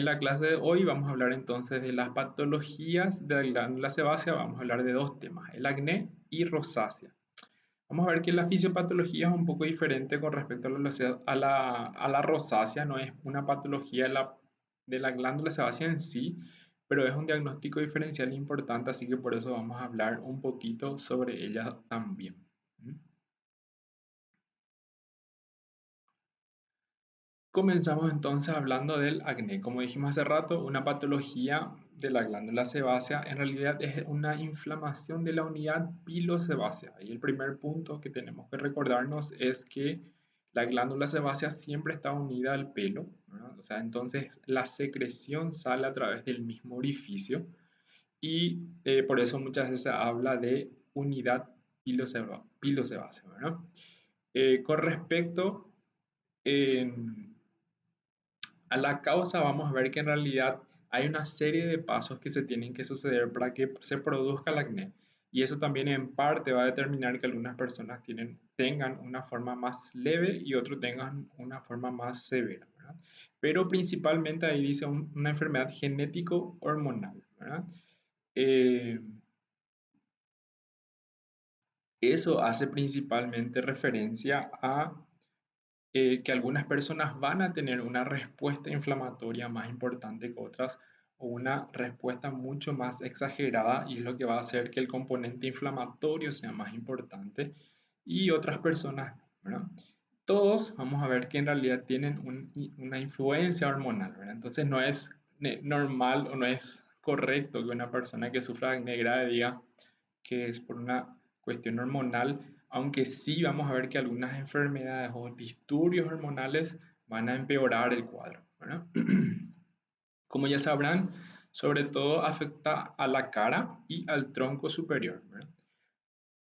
En la clase de hoy vamos a hablar entonces de las patologías de la glándula sebácea. Vamos a hablar de dos temas, el acné y rosácea. Vamos a ver que la fisiopatología es un poco diferente con respecto a la rosácea. No es una patología de la glándula sebácea en sí, pero es un diagnóstico diferencial importante, así que por eso vamos a hablar un poquito sobre ella también. ¿Mm? Comenzamos entonces hablando del acné. Como dijimos hace rato, una patología de la glándula sebácea en realidad es una inflamación de la unidad pilosebácea. Y el primer punto que tenemos que recordarnos es que la glándula sebácea siempre está unida al pelo, ¿verdad? O sea, entonces la secreción sale a través del mismo orificio y por eso muchas veces se habla de unidad pilosebácea, ¿verdad? Con respecto a la causa, vamos a ver que en realidad hay una serie de pasos que se tienen que suceder para que se produzca el acné. Y eso también en parte va a determinar que algunas personas tengan una forma más leve y otros tengan una forma más severa, ¿verdad? Pero principalmente ahí dice una enfermedad genético-hormonal, ¿verdad? Eh, Eso hace principalmente referencia a que algunas personas van a tener una respuesta inflamatoria más importante que otras o una respuesta mucho más exagerada y es lo que va a hacer que el componente inflamatorio sea más importante y otras personas, ¿verdad? Todos vamos a ver que en realidad tienen una influencia hormonal, ¿verdad? Entonces no es normal o no es correcto que una persona que sufra de acné grave diga que es por una cuestión hormonal, aunque sí vamos a ver que algunas enfermedades o disturbios hormonales van a empeorar el cuadro, ¿verdad? Como ya sabrán, sobre todo afecta a la cara y al tronco superior, ¿verdad?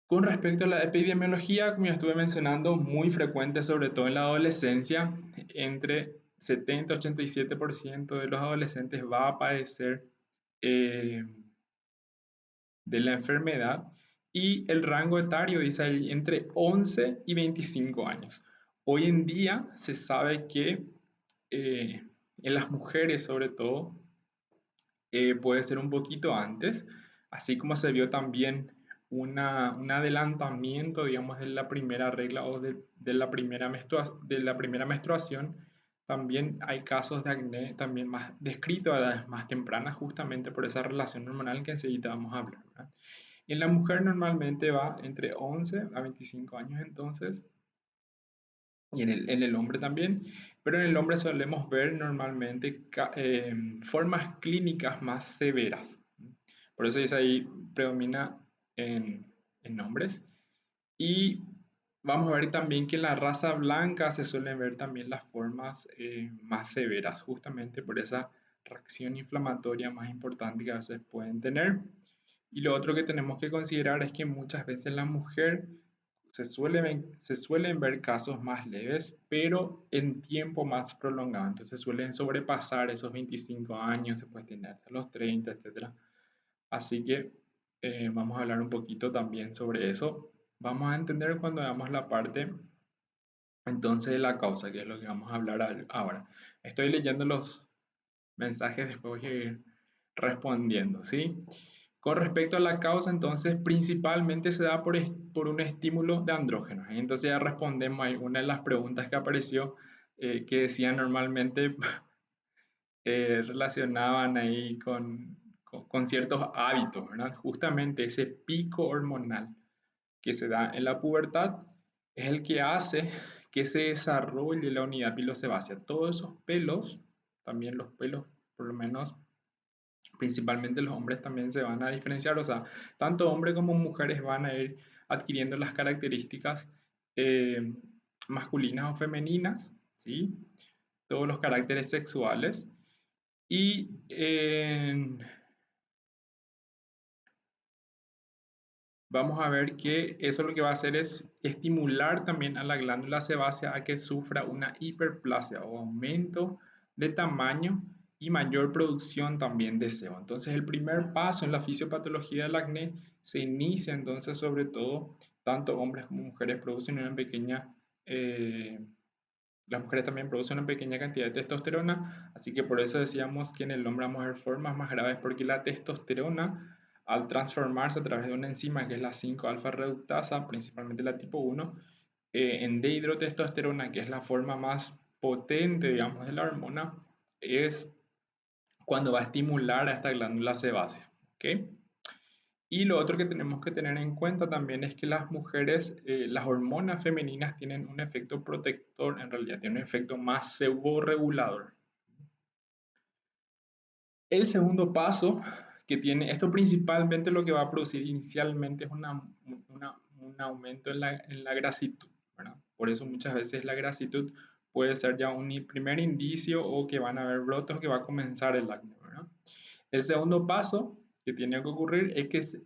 Con respecto a la epidemiología, como ya estuve mencionando, muy frecuente, sobre todo en la adolescencia, entre 70 y 87% de los adolescentes va a padecer eh, de la enfermedad y el rango etario dice ahí entre 11 y 25 años. Hoy en día se sabe que en las mujeres sobre todo puede ser un poquito antes, así como se vio también un adelantamiento, digamos, de la primera regla o de la primera menstruación. También hay casos de acné también más descritos a edades más tempranas, justamente por esa relación hormonal que enseguida vamos a hablar, ¿verdad? En la mujer normalmente va entre 11 a 25 años entonces, y en el hombre también, pero en el hombre solemos ver normalmente formas clínicas más severas. Por eso es ahí predomina en, en hombres. Y vamos a ver también que en la raza blanca se suelen ver también las formas más severas, justamente por esa reacción inflamatoria más importante que a veces pueden tener. Y lo otro que tenemos que considerar es que muchas veces la mujer se suelen ver casos más leves, pero en tiempo más prolongado. Entonces suelen sobrepasar esos 25 años, se puede tener hasta los 30, etcétera. Así que vamos a hablar un poquito también sobre eso. Vamos a entender cuando veamos la parte entonces de la causa, que es lo que vamos a hablar ahora. Estoy leyendo los mensajes, después voy a ir respondiendo, ¿sí? Con respecto a la causa, entonces, principalmente se da por un estímulo de andrógenos. Entonces ya respondemos a una de las preguntas que apareció, que decían normalmente, relacionaban ahí con ciertos hábitos, ¿verdad? Justamente ese pico hormonal que se da en la pubertad es el que hace que se desarrolle la unidad pilosebácea. Todos esos pelos, también los pelos, por lo menos principalmente los hombres también se van a diferenciar, o sea, tanto hombres como mujeres van a ir adquiriendo las características eh, masculinas o femeninas, ¿sí? Todos los caracteres sexuales. Y vamos a ver que eso lo que va a hacer es estimular también a la glándula sebácea a que sufra una hiperplasia o aumento de tamaño y mayor producción también de sebo. Entonces el primer paso en la fisiopatología del acné se inicia entonces sobre todo, tanto hombres como mujeres producen una pequeña Las mujeres también producen una pequeña cantidad de testosterona, así que por eso decíamos que en el hombre vamos a ver formas más graves, porque la testosterona, al transformarse a través de una enzima que es la 5-alfa reductasa, principalmente la tipo 1, en dehidrotestosterona, que es la forma más potente, digamos, de la hormona, es cuando va a estimular a esta glándula sebácea. ¿Ok? Y lo otro que tenemos que tener en cuenta también es que las mujeres, las hormonas femeninas tienen un efecto protector, en realidad tienen un efecto más seborregulador. El segundo paso que tiene, esto principalmente lo que va a producir inicialmente es un aumento en la grasitud, ¿verdad? Por eso muchas veces la grasitud puede ser ya un primer indicio o que van a haber brotos que va a comenzar el acné, ¿verdad? El segundo paso que tiene que ocurrir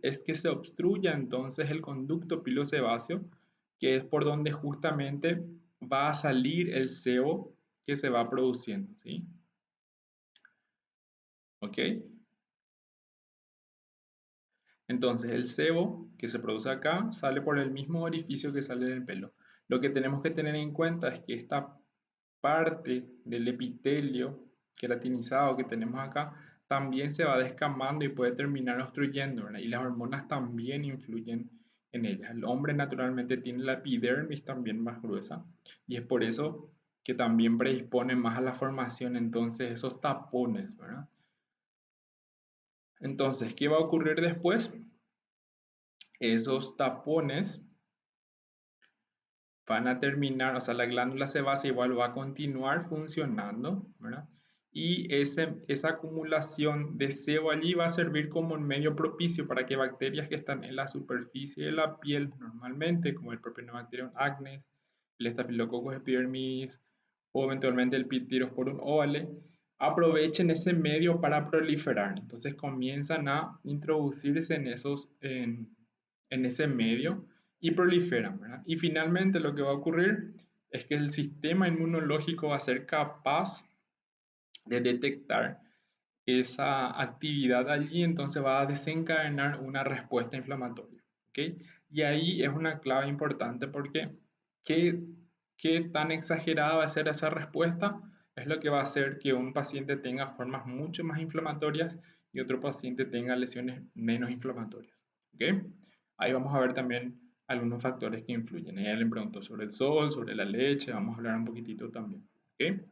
es que se obstruya entonces el conducto pilosebáceo, que es por donde justamente va a salir el sebo que se va produciendo, ¿sí? ¿Ok? Entonces el sebo que se produce acá sale por el mismo orificio que sale en el pelo. Lo que tenemos que tener en cuenta es que esta parte del epitelio queratinizado que tenemos acá también se va descamando y puede terminar obstruyendo, ¿verdad? Y las hormonas también influyen en ellas. El hombre naturalmente tiene la epidermis también más gruesa y es por eso que también predispone más a la formación entonces esos tapones, ¿verdad? Entonces, ¿qué va a ocurrir después? Esos tapones van a terminar, o sea, la glándula sebácea igual va a continuar funcionando, ¿verdad? Y esa acumulación de sebo allí va a servir como un medio propicio para que bacterias que están en la superficie de la piel normalmente, como el Propionibacterium acnes, el Staphylococcus epidermidis o eventualmente el Pityrosporum ovale, aprovechen ese medio para proliferar. Entonces comienzan a introducirse en ese medio y proliferan, ¿verdad? Y finalmente lo que va a ocurrir es que el sistema inmunológico va a ser capaz de detectar esa actividad allí, entonces va a desencadenar una respuesta inflamatoria, ¿ok? Y ahí es una clave importante porque ¿qué, qué tan exagerada va a ser esa respuesta? Es lo que va a hacer que un paciente tenga formas mucho más inflamatorias y otro paciente tenga lesiones menos inflamatorias, ¿ok? Ahí vamos a ver también algunos factores que influyen. Ella le preguntó sobre el sol, sobre la leche, vamos a hablar un poquitito también, ¿ok?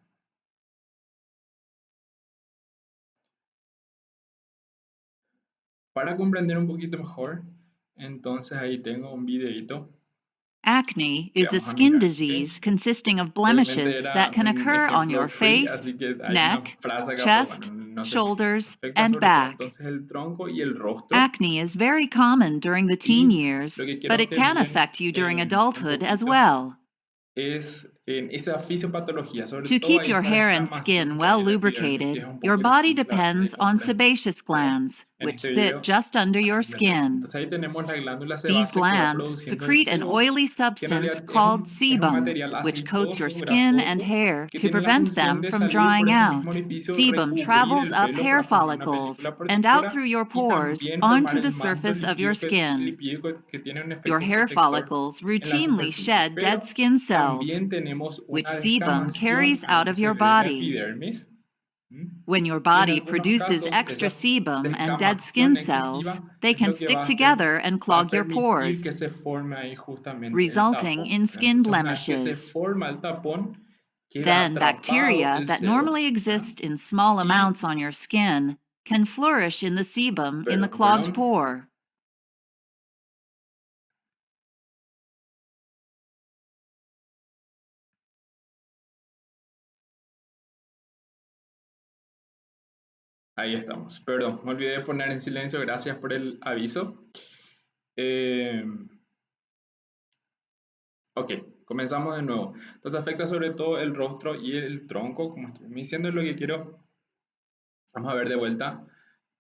Para comprender un poquito mejor, entonces ahí tengo un videito Acne que is a vamos a skin mirar, ¿ok? disease consisting of Obviamente blemishes era that can un occur on your ejemplo free, face, así que hay una neck, frase acá, pero bueno, chest, no se fije. shoulders, Afecta and sobre todo back. entonces el tronco y el rostro. Acne is very common during the teen Y lo years, que quiero but it que can miren affect you during un adulthood as poquito well. es en esa fisiopatología, sobre To todo keep your esa hair and descamación skin que hay well en la epidermis, que es lubricated, un your poco body difícil a veces de depends on comprender, sebaceous pero glands, en which este sit video just under your les explico. skin. Entonces ahí tenemos la glándula These sebácea que va glands produciendo el secrete an sebo, oily que en substance realidad called es un sebum, material which coats your aceitoso, skin and grasoso, hair que to tiene la prevent función them de from salir por drying ese mismo out. orificio, Sebum recubrir travels el up pelo hair para formar una follicles película and out protectora through your y pores también formar onto the el manto surface of your skin. lipídico que tiene un Your efecto hair protector follicles en la routinely superficie. shed dead Pero skin cells, también tenemos which una sebum descamación carries ahí out que of se your ve en la body. epidermis. ¿Mm? When your Y en body algunos produces casos, extra esa sebum and dead skin descamación cells, excesiva they es can lo que stick va a hacer, together and va a clog your permitir pores, que se forme ahí justamente el resulting tapón, in ¿verdad? skin Entonces, una vez que se blemishes. forma el tapón, queda Then, atrapado bacteria el that sebo, normally ¿verdad? exist in small Y, amounts on your skin can flourish in the sebum in the clogged perdón, pore. ahí estamos. Perdón, me olvidé de poner en silencio, gracias por el aviso. Eh, ok, comenzamos de nuevo. Entonces afecta sobre todo el rostro y el tronco, como estoy diciendo, lo que quiero. Vamos a ver de vuelta.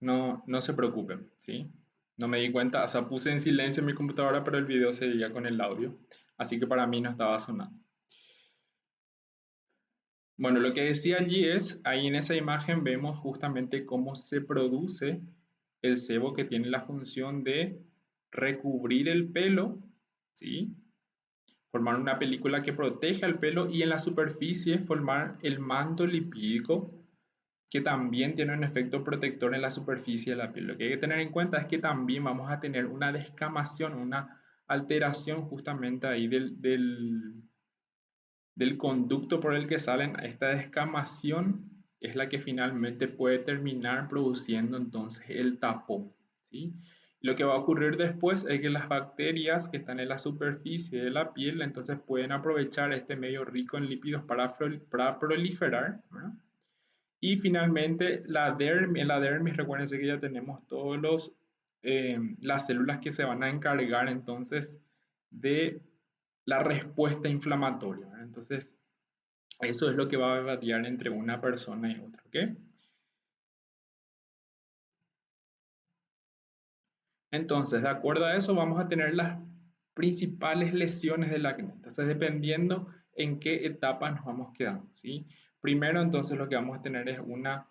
No, no se preocupen, ¿sí? No me di cuenta, o sea, puse en silencio mi computadora, pero el video seguía con el audio. Así que para mí no estaba sonando. Bueno, lo que decía allí es, ahí en esa imagen vemos justamente cómo se produce el sebo que tiene la función de recubrir el pelo, ¿sí? formar una película que proteja el pelo y en la superficie formar el manto lipídico que también tiene un efecto protector en la superficie de la piel. Lo que hay que tener en cuenta es que también vamos a tener una descamación, una alteración justamente ahí del conducto por el que salen. Esta descamación es la que finalmente puede terminar produciendo entonces el tapón, ¿sí? Lo que va a ocurrir después es que las bacterias que están en la superficie de la piel entonces pueden aprovechar este medio rico en lípidos para proliferar, ¿verdad? Y finalmente en la dermis, recuérdense que ya tenemos las células que se van a encargar entonces de la respuesta inflamatoria, ¿verdad? Entonces, eso es lo que va a variar entre una persona y otra, ¿ok? Entonces, de acuerdo a eso, vamos a tener las principales lesiones del acné. Entonces, dependiendo en qué etapa nos vamos quedando, ¿sí? Primero, entonces, lo que vamos a tener es una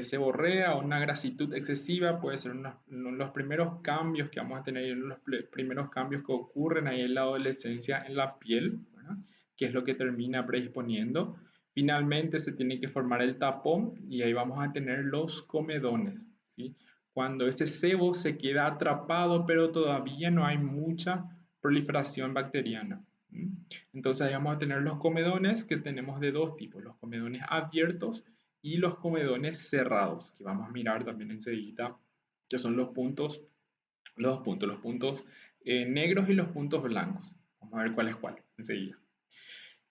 seborrea o una grasitud excesiva. Puede ser uno de los primeros cambios que vamos a tener, uno de los primeros cambios que ocurren ahí en la adolescencia en la piel, ¿verdad? Que es lo que termina predisponiendo. Finalmente, se tiene que formar el tapón y ahí vamos a tener los comedones, ¿sí? Cuando ese sebo se queda atrapado, pero todavía no hay mucha proliferación bacteriana. Entonces ahí vamos a tener los comedones que tenemos de dos tipos, los comedones abiertos y los comedones cerrados, que vamos a mirar también enseguida, que son los puntos negros y los puntos blancos. Vamos a ver cuál es cuál enseguida.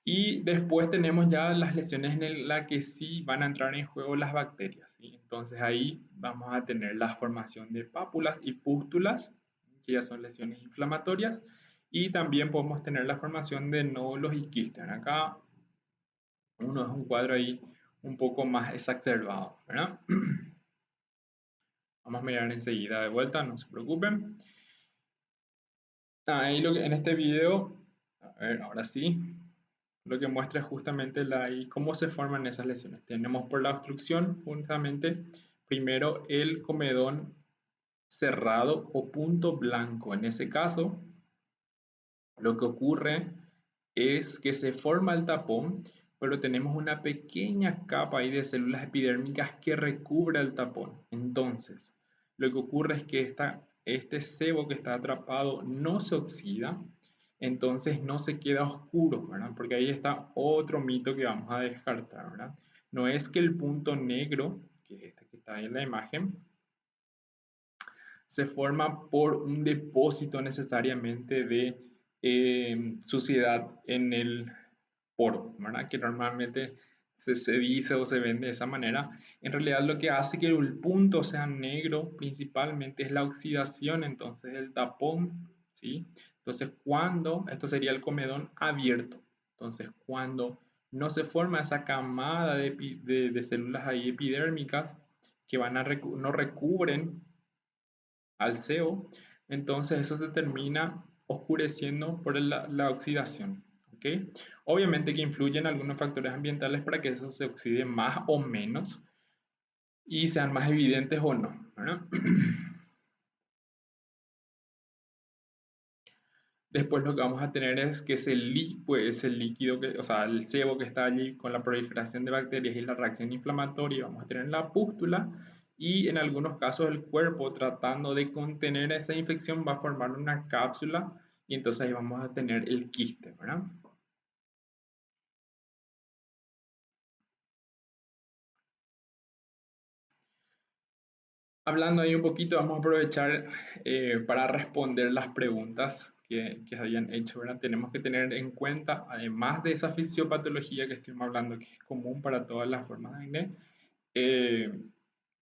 Y después tenemos ya las lesiones en las que sí van a entrar en juego las bacterias, ¿sí? Entonces ahí vamos a tener la formación de pápulas y pústulas, que ya son lesiones inflamatorias, y también podemos tener la formación de nódulos y quistes. Acá uno es un cuadro ahí un poco más exacerbado, ¿verdad? Vamos a mirar enseguida de vuelta, no se preocupen. Ahí en este video, a ver, ahora sí, lo que muestra es justamente cómo se forman esas lesiones. Tenemos por la obstrucción justamente primero el comedón cerrado o punto blanco. En ese caso, lo que ocurre es que se forma el tapón, pero tenemos una pequeña capa ahí de células epidérmicas que recubre el tapón. Entonces, lo que ocurre es que este sebo que está atrapado no se oxida, entonces no se queda oscuro, ¿verdad? Porque ahí está otro mito que vamos a descartar, ¿verdad? No es que el punto negro, que es este que está ahí en la imagen, se forma por un depósito necesariamente de suciedad en el poro, ¿verdad? Que normalmente se dice o se vende de esa manera. En realidad lo que hace que el punto sea negro principalmente es la oxidación, entonces el tapón, ¿sí? Entonces esto sería el comedón abierto, entonces cuando no se forma esa camada de células ahí epidérmicas que no recubren al sebo, entonces eso se termina oscureciendo por la oxidación. ¿Okay? Obviamente que influyen algunos factores ambientales para que eso se oxide más o menos y sean más evidentes o no, ¿verdad? Después lo que vamos a tener es que ese líquido, o sea, el sebo que está allí con la proliferación de bacterias y la reacción inflamatoria, vamos a tener la pústula y en algunos casos el cuerpo tratando de contener esa infección va a formar una cápsula y entonces ahí vamos a tener el quiste, ¿verdad? Hablando ahí un poquito, vamos a aprovechar para responder las preguntas que se habían hecho, ¿verdad? Tenemos que tener en cuenta, además de esa fisiopatología que estuvimos hablando, que es común para todas las formas de acné, eh,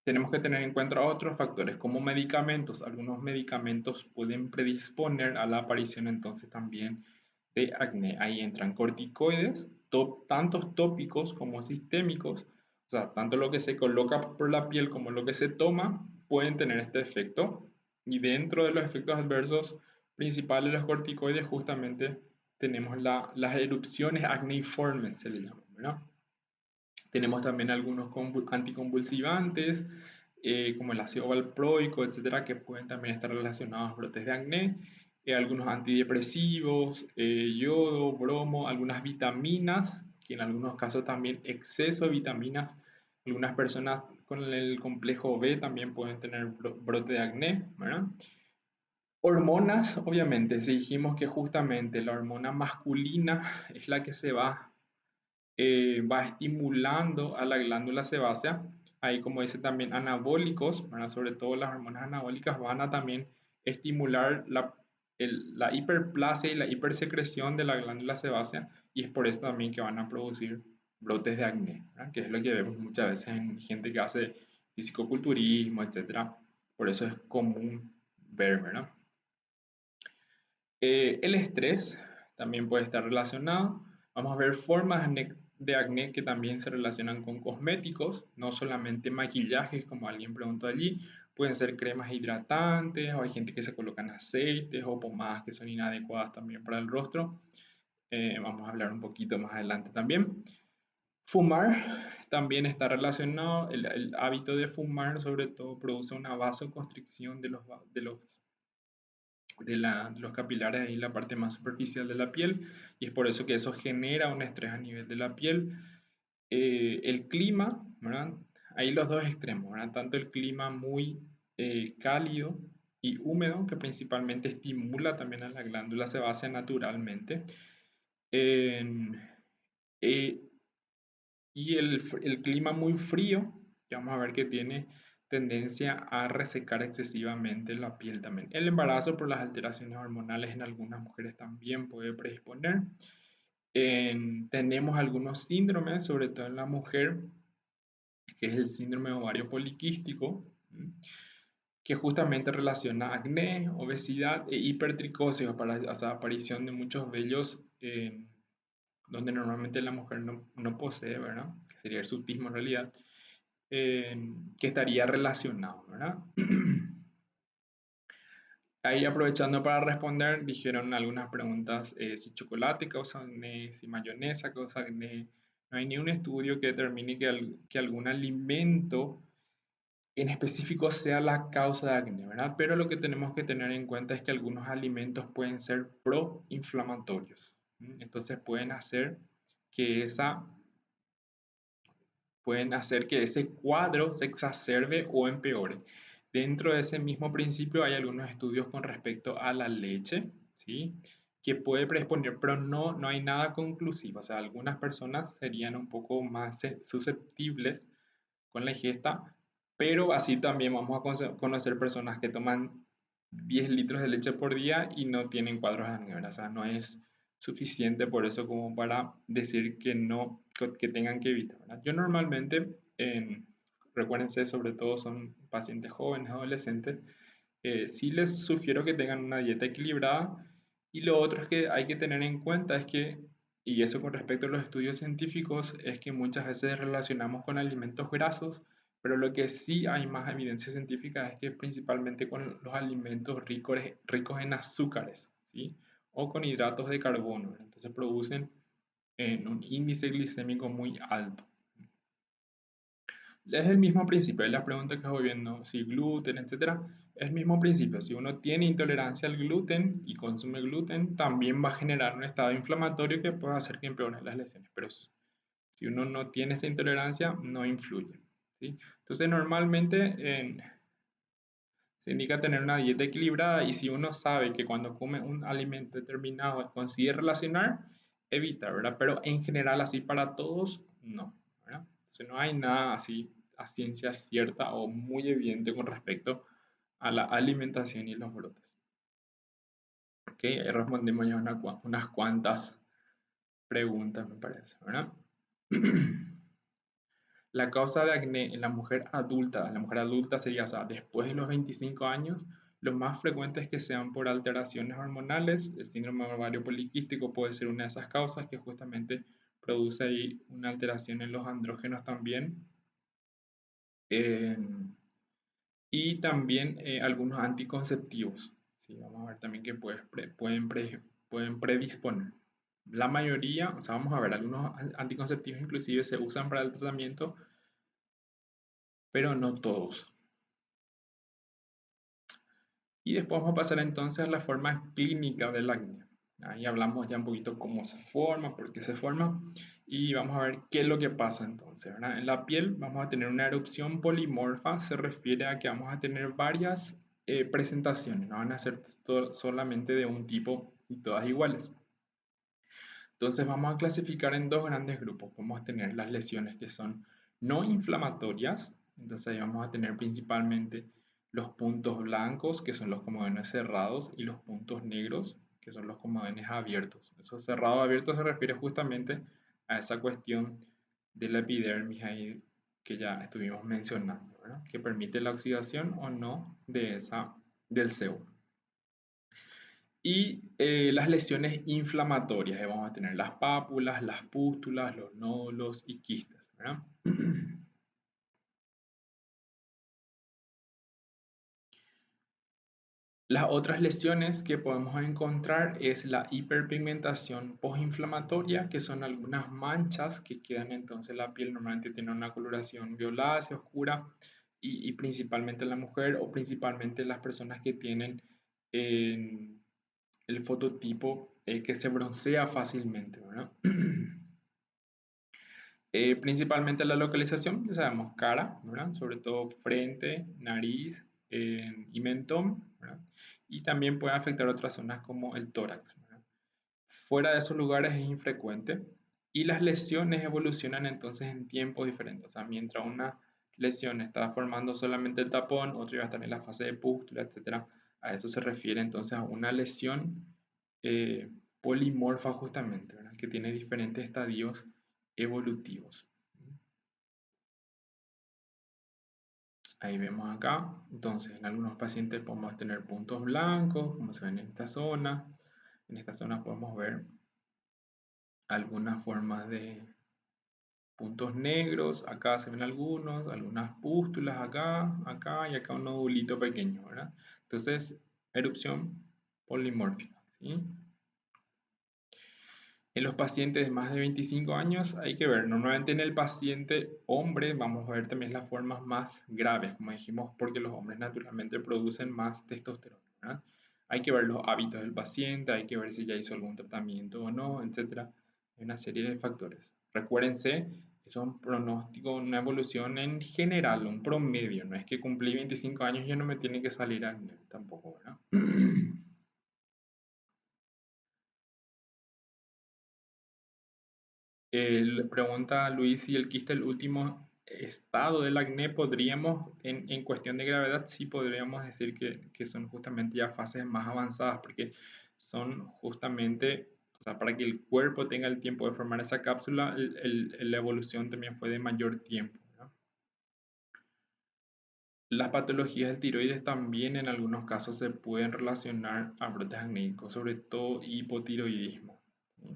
tenemos que tener en cuenta otros factores como medicamentos. Algunos medicamentos pueden predisponer a la aparición entonces también de acné. Ahí entran corticoides, tantos tópicos como sistémicos, o sea, tanto lo que se coloca por la piel como lo que se toma pueden tener este efecto. Y dentro de los efectos adversos principales de los corticoides justamente tenemos las erupciones acneiformes, se le llama, ¿verdad? Tenemos también algunos anticonvulsivantes, como el ácido valproico, etcétera, que pueden también estar relacionados a brotes de acné. algunos antidepresivos, yodo, bromo, algunas vitaminas, que en algunos casos también exceso de vitaminas. Algunas personas con el complejo B también pueden tener brote de acné, ¿verdad? Hormonas, obviamente, si dijimos que justamente la hormona masculina es la que va estimulando a la glándula sebácea. Ahí, como dice también, anabólicos, ¿verdad? Sobre todo las hormonas anabólicas van a también estimular la hiperplasia y la hipersecreción de la glándula sebácea, y es por eso también que van a producir brotes de acné, ¿verdad? Que es lo que vemos muchas veces en gente que hace fisicoculturismo, etcétera. Por eso es común ver, ¿verdad? El estrés también puede estar relacionado. Vamos a ver formas de acné que también se relacionan con cosméticos, no solamente maquillajes, como alguien preguntó allí. Pueden ser cremas hidratantes, o hay gente que se colocan aceites o pomadas que son inadecuadas también para el rostro. Vamos a hablar un poquito más adelante también. Fumar también está relacionado. El hábito de fumar, sobre todo, produce una vasoconstricción de los capilares y la parte más superficial de la piel, y es por eso que eso genera un estrés a nivel de la piel. El clima, ¿verdad? Hay los dos extremos, ¿verdad? Tanto el clima muy cálido y húmedo, que principalmente estimula también a la glándula sebácea naturalmente. En- eh, y el clima muy frío, que vamos a ver que tiene tendencia a resecar excesivamente la piel también. El embarazo por las alteraciones hormonales en algunas mujeres también puede predisponer. Tenemos algunos síndromes, sobre todo en la mujer, que es el síndrome ovario poliquístico, que justamente relaciona acné, obesidad e hipertricosis, o sea, aparición de muchos vellos donde normalmente la mujer no posee, ¿verdad? Que sería el sutismo en realidad, que estaría relacionado, ¿verdad? Ahí aprovechando para responder, dijeron algunas preguntas, si chocolate causa acné, si mayonesa causa acné. No hay ni un estudio que determine que algún alimento en específico sea la causa de acné, ¿verdad? Pero lo que tenemos que tener en cuenta es que algunos alimentos pueden ser proinflamatorios. Entonces que esa pueden hacer que ese cuadro se exacerbe o empeore. Dentro de ese mismo principio hay algunos estudios con respecto a la leche, ¿sí? Que puede predisponer, pero no hay nada conclusivo. O sea, algunas personas serían un poco más susceptibles con la ingesta, pero así también vamos a conocer personas que toman 10 litros de leche por día y no tienen cuadros de acné, ¿verdad? O sea, no es suficiente por eso como para decir que no, que tengan que evitar, ¿verdad? Yo normalmente, recuérdense, sobre todo son pacientes jóvenes, adolescentes, sí les sugiero que tengan una dieta equilibrada, y lo otro es que hay que tener en cuenta es que, y eso con respecto a los estudios científicos, es que muchas veces relacionamos con alimentos grasos, pero lo que sí hay más evidencia científica es que principalmente con los alimentos ricos en azúcares, ¿sí? O con hidratos de carbono, ¿verdad? Entonces producen un índice glicémico muy alto. Es el mismo principio, es la pregunta que voy viendo, si gluten, etcétera, es el mismo principio. Si uno tiene intolerancia al gluten y consume gluten, también va a generar un estado inflamatorio que puede hacer que empeoren las lesiones. Pero si uno no tiene esa intolerancia, no influye, ¿sí? Entonces, normalmente se indica tener una dieta equilibrada, y si uno sabe que cuando come un alimento determinado consigue relacionar, evita, ¿verdad? Pero en general, así para todos, no, ¿verdad? Entonces, no hay nada así a ciencia cierta o muy evidente con respecto a la alimentación y los brotes. Ok, ahí respondimos ya unas cuantas preguntas, me parece, ¿verdad? La causa de acné en la mujer adulta sería, o sea, después de los 25 años, lo más frecuente es que sean por alteraciones hormonales. El síndrome ovario poliquístico puede ser una de esas causas, que justamente produce ahí una alteración en los andrógenos también. Eh, y también algunos anticonceptivos, ¿sí? Vamos a ver también que pueden predisponer. La mayoría, o sea, vamos a ver, algunos anticonceptivos inclusive se usan para el tratamiento, pero no todos. Y después vamos a pasar entonces a la forma clínica del acné. Ahí hablamos ya un poquito cómo se forma, por qué se forma y vamos a ver qué es lo que pasa entonces, ¿verdad? En la piel vamos a tener una erupción polimorfa, se refiere a que vamos a tener varias presentaciones, no van a ser solamente de un tipo y todas iguales. Entonces vamos a clasificar en dos grandes grupos. Vamos a tener las lesiones que son no inflamatorias, entonces ahí vamos a tener principalmente los puntos blancos, que son los comodones cerrados, y los puntos negros, que son los comodones abiertos. Eso cerrado abierto se refiere justamente a esa cuestión de la epidermis ahí que ya estuvimos mencionando, ¿verdad? Que permite la oxidación o no del sebo. Y las lesiones inflamatorias, vamos a tener las pápulas, las pústulas, los nódulos y quistes, ¿verdad? Las otras lesiones que podemos encontrar es la hiperpigmentación postinflamatoria, que son algunas manchas que quedan entonces la piel, normalmente tiene una coloración violácea, oscura, y principalmente la mujer o principalmente las personas que tienen eh, el fototipo que se broncea fácilmente, ¿verdad? Principalmente la localización, ya sabemos cara, ¿verdad? Sobre todo frente, nariz y mentón, ¿verdad? Y también puede afectar otras zonas como el tórax, ¿verdad? Fuera de esos lugares es infrecuente y las lesiones evolucionan entonces en tiempos diferentes. O sea, mientras una lesión está formando solamente el tapón, otra iba a estar en la fase de pústula, etc. A eso se refiere entonces a una lesión eh, polimorfa justamente, ¿verdad? Que tiene diferentes estadios evolutivos. Ahí vemos acá, entonces en algunos pacientes podemos tener puntos blancos, como se ven en esta zona. En esta zona podemos ver algunas formas de puntos negros, acá se ven algunas pústulas acá y acá un nodulito pequeño, ¿verdad? Entonces, erupción polimórfica, ¿sí? En los pacientes de más de 25 años hay que ver, normalmente en el paciente hombre vamos a ver también las formas más graves, como dijimos, porque los hombres naturalmente producen más testosterona, ¿verdad? Hay que ver los hábitos del paciente, hay que ver si ya hizo algún tratamiento o no, etcétera. Hay una serie de factores. Recuérdense, es un pronóstico, una evolución en general, un promedio, no es que cumplí 25 años y ya no me tiene que salir acné tampoco, ¿verdad? Pregunta Luis si el quiste el último estado del acné. Podríamos, en cuestión de gravedad, sí podríamos decir que son justamente ya fases más avanzadas, porque son justamente, o sea, para que el cuerpo tenga el tiempo de formar esa cápsula, la evolución también fue de mayor tiempo, ¿no? Las patologías del tiroides también en algunos casos se pueden relacionar a brotes acnéicos, sobre todo hipotiroidismo, ¿sí?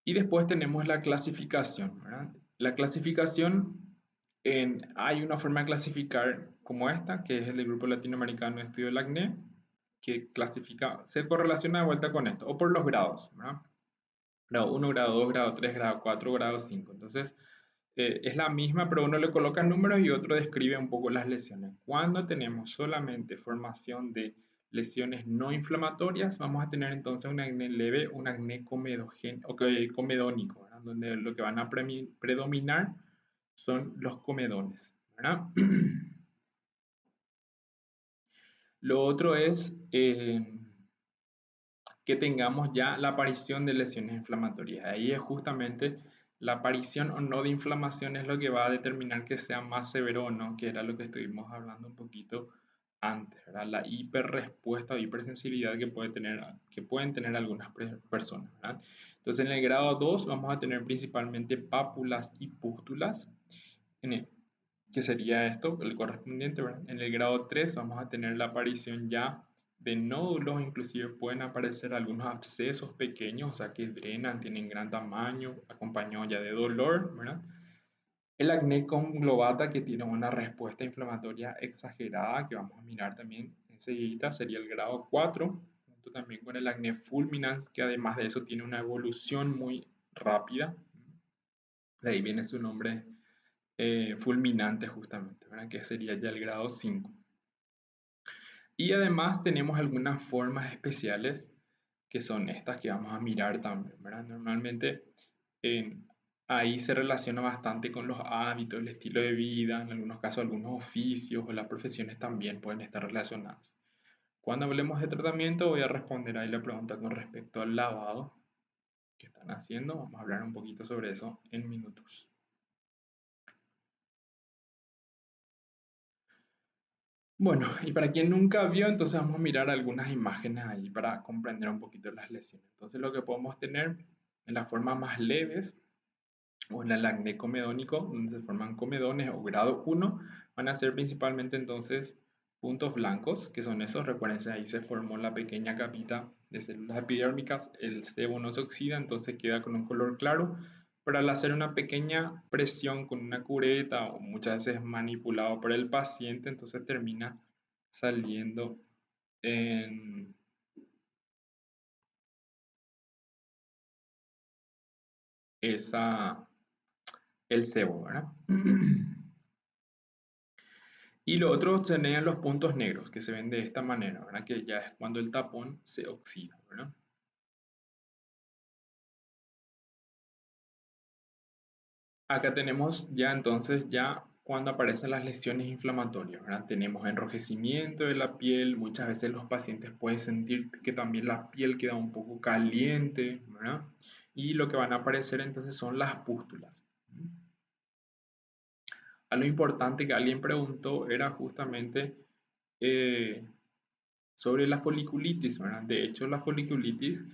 Y después tenemos la clasificación, ¿verdad? La clasificación, hay una forma de clasificar como esta, que es el del Grupo Latinoamericano de Estudio del Acné, que clasifica, se correlaciona de vuelta con esto, o por los grados, ¿verdad? Grado 1, grado 2, grado 3, grado 4, grado 5. Entonces, es la misma, pero uno le coloca números y otro describe un poco las lesiones. Cuando tenemos solamente formación de lesiones no inflamatorias, vamos a tener entonces un acné leve, un acné comedónico, ¿verdad? Donde lo que van a predominar son los comedones, ¿verdad? Lo otro es que tengamos ya la aparición de lesiones inflamatorias. Ahí es justamente la aparición o no de inflamación es lo que va a determinar que sea más severo o no, que era lo que estuvimos hablando un poquito antes, ¿verdad? La hiperrespuesta o hipersensibilidad que pueden tener algunas personas, ¿verdad? Entonces en el grado 2 vamos a tener principalmente pápulas y pústulas, que sería esto, el correspondiente, ¿verdad? En el grado 3 vamos a tener la aparición ya de nódulos, inclusive pueden aparecer algunos abscesos pequeños, o sea que drenan, tienen gran tamaño, acompañado ya de dolor, ¿verdad? El acné conglobata, que tiene una respuesta inflamatoria exagerada, que vamos a mirar también enseguida, sería el grado 4, junto también con el acné fulminans, que además de eso tiene una evolución muy rápida, de ahí viene su nombre fulminante justamente, ¿verdad? Que sería ya el grado 5. Y además tenemos algunas formas especiales que son estas que vamos a mirar también, ¿verdad? Normalmente en- ahí se relaciona bastante con los hábitos, el estilo de vida, en algunos casos algunos oficios o las profesiones también pueden estar relacionadas. Cuando hablemos de tratamiento voy a responder ahí la pregunta con respecto al lavado que están haciendo. Vamos a hablar un poquito sobre eso en minutos. Bueno, y para quien nunca vio, entonces vamos a mirar algunas imágenes ahí para comprender un poquito las lesiones. Entonces lo que podemos tener en las formas más leves o en el acné comedónico, donde se forman comedones o grado 1, van a ser principalmente entonces puntos blancos, que son esos, recuerden, ahí se formó la pequeña capita de células epidérmicas, el sebo no se oxida, entonces queda con un color claro, pero al hacer una pequeña presión con una cureta o muchas veces manipulado por el paciente, entonces termina saliendo en esa, el sebo, ¿verdad? Y lo otro serían los puntos negros, que se ven de esta manera, ¿verdad? Que ya es cuando el tapón se oxida, ¿verdad? Acá tenemos ya entonces ya cuando aparecen las lesiones inflamatorias, ¿verdad? Tenemos enrojecimiento de la piel, muchas veces los pacientes pueden sentir que también la piel queda un poco caliente, ¿verdad? Y lo que van a aparecer entonces son las pústulas. A lo importante que alguien preguntó era justamente eh, sobre la foliculitis, ¿verdad? De hecho, la foliculitis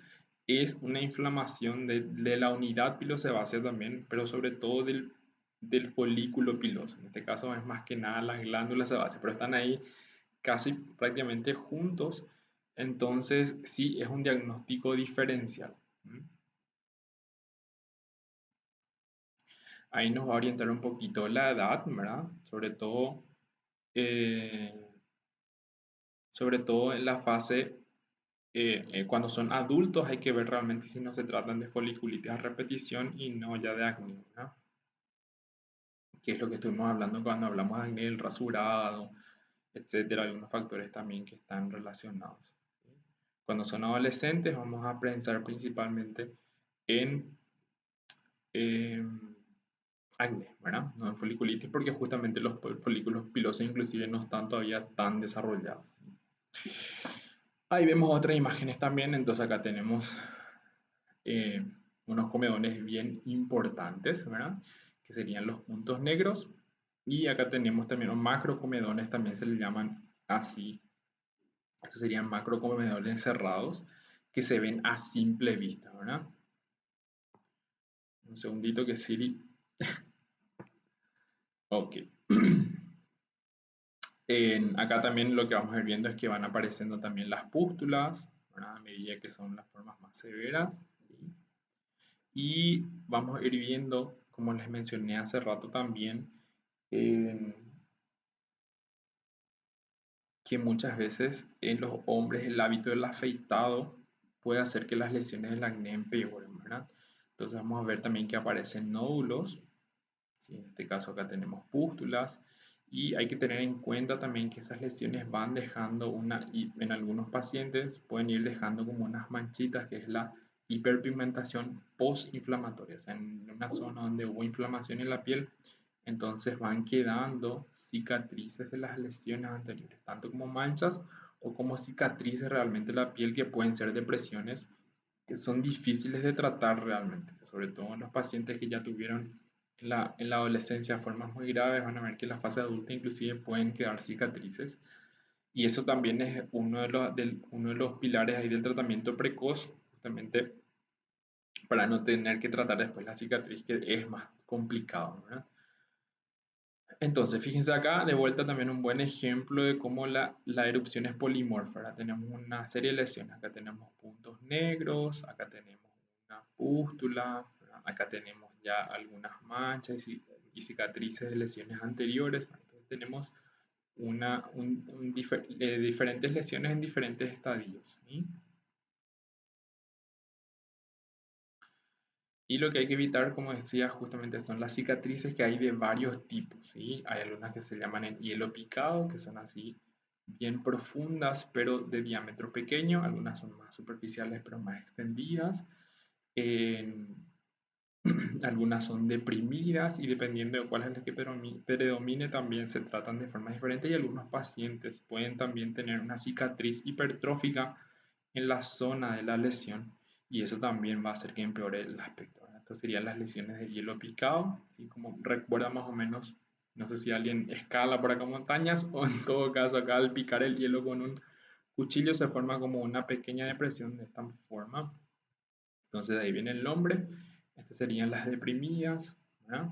es una inflamación de la unidad pilosebácea también, pero sobre todo del folículo piloso. En este caso es más que nada las glándulas sebáceas, pero están ahí casi prácticamente juntos. Entonces, sí, es un diagnóstico diferencial. Ahí nos va a orientar un poquito la edad, ¿verdad? Eh, sobre todo en la fase cuando son adultos hay que ver realmente si no se tratan de foliculitis a repetición y no ya de acné, ¿no? Que es lo que estuvimos hablando cuando hablamos de acné, el rasurado, etcétera, algunos factores también que están relacionados. ¿Sí? Cuando son adolescentes vamos a pensar principalmente en eh, acné, ¿verdad? No en foliculitis porque justamente los folículos pilosos inclusive no están todavía tan desarrollados. Ahí vemos otras imágenes también, entonces acá tenemos eh, unos comedones bien importantes, ¿verdad? Que serían los puntos negros. Y acá tenemos también los macrocomedones, también se les llaman así. Estos serían macrocomedones cerrados que se ven a simple vista, ¿verdad? Un segundito que Siri. Ok. Acá también lo que vamos a ir viendo es que van apareciendo también las pústulas, ¿verdad? A medida que son las formas más severas. ¿Sí? Y vamos a ir viendo, como les mencioné hace rato también, eh, que muchas veces en los hombres el hábito del afeitado puede hacer que las lesiones del acné empeoren, ¿verdad? Entonces vamos a ver también que aparecen nódulos, ¿sí? En este caso acá tenemos pústulas, y hay que tener en cuenta también que esas lesiones van dejando y en algunos pacientes pueden ir dejando como unas manchitas, que es la hiperpigmentación postinflamatoria, o sea, en una zona donde hubo inflamación en la piel, entonces van quedando cicatrices de las lesiones anteriores, tanto como manchas o como cicatrices realmente en la piel que pueden ser depresiones que son difíciles de tratar realmente, sobre todo en los pacientes que ya tuvieron en la adolescencia formas muy graves, van a ver que en la fase adulta inclusive pueden quedar cicatrices. Y eso también es uno de los pilares ahí del tratamiento precoz, justamente para no tener que tratar después la cicatriz, que es más complicado, ¿verdad? Entonces, fíjense acá, de vuelta también un buen ejemplo de cómo la erupción es polimorfa, ¿verdad? Tenemos una serie de lesiones, acá tenemos puntos negros, acá tenemos una pústula, ¿verdad? Acá tenemos ya algunas manchas y cicatrices de lesiones anteriores, ¿verdad? Entonces tenemos diferentes lesiones en diferentes estadios, ¿sí? Y lo que hay que evitar, como decía, justamente son las cicatrices que hay de varios tipos, ¿sí? Hay algunas que se llaman en hielo picado, que son así, bien profundas, pero de diámetro pequeño. Algunas son más superficiales, pero más extendidas. En- Algunas son deprimidas y dependiendo de cuál es la que predomine, también se tratan de forma diferente y algunos pacientes pueden también tener una cicatriz hipertrófica en la zona de la lesión y eso también va a hacer que empeore el aspecto. Estas serían las lesiones de hielo picado, así como recuerda más o menos, no sé si alguien escala por acá montañas o en todo caso acá al picar el hielo con un cuchillo se forma como una pequeña depresión de esta forma. Entonces de ahí viene el nombre. Estas serían las deprimidas, ¿verdad?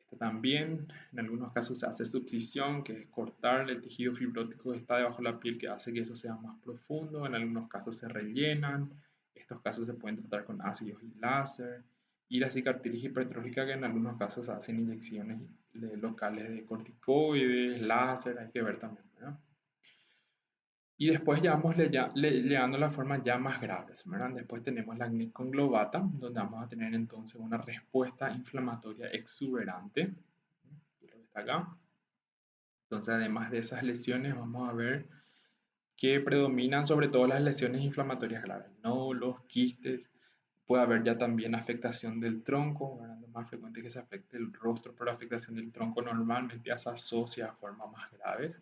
Esta también, en algunos casos se hace subcisión, que es cortar el tejido fibrótico que está debajo de la piel, que hace que eso sea más profundo. En algunos casos se rellenan. Estos casos se pueden tratar con ácidos y láser. Y la cicatriz hipertrófica, que en algunos casos se hacen inyecciones locales de corticoides, láser, hay que ver también, ¿verdad? Y después ya vamos llegando a las formas ya más graves, ¿verdad? Después tenemos la acné conglobata, donde vamos a tener entonces una respuesta inflamatoria exuberante, que es lo que está acá. Entonces, además de esas lesiones, vamos a ver que predominan sobre todo las lesiones inflamatorias graves, nódulos, quistes, puede haber ya también afectación del tronco, ¿verdad? Lo más frecuente es que se afecte el rostro, pero la afectación del tronco normalmente ya se asocia a formas más graves.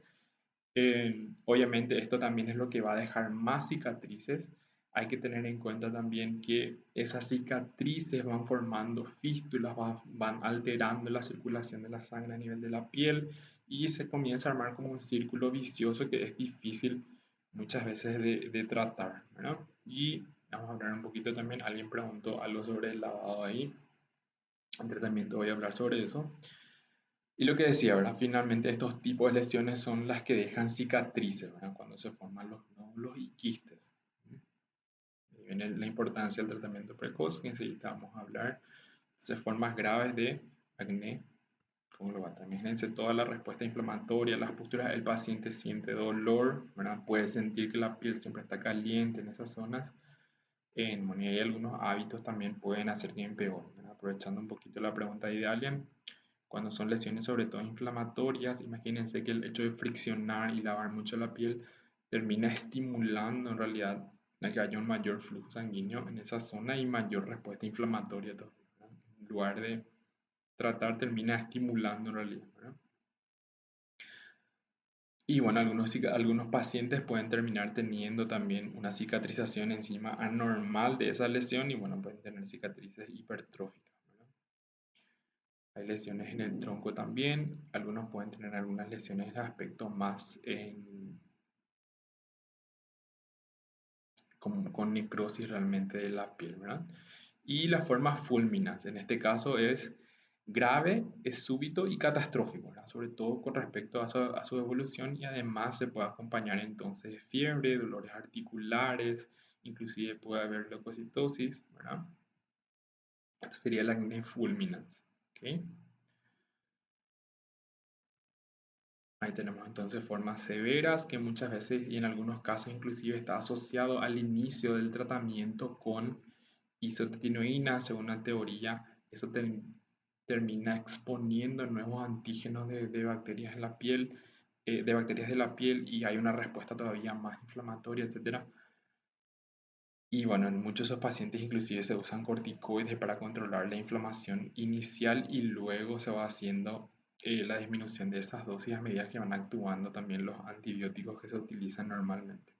Obviamente esto también es lo que va a dejar más cicatrices. Hay que tener en cuenta también que esas cicatrices van formando fístulas, van alterando la circulación de la sangre a nivel de la piel y se comienza a armar como un círculo vicioso que es difícil muchas veces de tratar, ¿verdad? Y vamos a hablar un poquito también, alguien preguntó algo sobre el lavado ahí, en tratamiento voy a hablar sobre eso. Y lo que decía, ¿verdad? Finalmente estos tipos de lesiones son las que dejan cicatrices, ¿verdad? Cuando se forman los nódulos y quistes. Ahí viene la importancia del tratamiento precoz, que enseguida vamos a hablar. Entonces, formas graves de acné conglobata. Imagínense toda la respuesta inflamatoria, las posturas, el paciente siente dolor, ¿verdad? Puede sentir que la piel siempre está caliente en esas zonas. Bueno, y hay algunos hábitos también pueden hacer que empeore, ¿verdad? Aprovechando un poquito la pregunta de Alian, cuando son lesiones sobre todo inflamatorias, imagínense que el hecho de friccionar y lavar mucho la piel termina estimulando en realidad a que haya un mayor flujo sanguíneo en esa zona y mayor respuesta inflamatoria todavía, ¿verdad? En lugar de tratar, termina estimulando en realidad, ¿verdad? Y bueno, algunos pacientes pueden terminar teniendo también una cicatrización encima anormal de esa lesión y bueno, pueden tener cicatrices hipertróficas, ¿verdad? Hay lesiones en el tronco también, algunos pueden tener algunas lesiones de aspecto más con necrosis realmente de la piel, ¿verdad? Y las formas fulminas, en este caso es grave, es súbito y catastrófico, ¿verdad? Sobre todo con respecto a su evolución y además se puede acompañar entonces de fiebre, dolores articulares, inclusive puede haber leucocitosis, ¿verdad? Esto sería la acné fulminans, ¿ok? Ahí tenemos entonces formas severas que muchas veces y en algunos casos inclusive está asociado al inicio del tratamiento con isotretinoína, según la teoría, eso termina exponiendo nuevos antígenos de bacterias en la piel, de bacterias de la piel y hay una respuesta todavía más inflamatoria, etcétera. Y bueno, en muchos de esos pacientes inclusive se usan corticoides para controlar la inflamación inicial y luego se va haciendo la disminución de esas dosis a medida que van actuando también los antibióticos que se utilizan normalmente.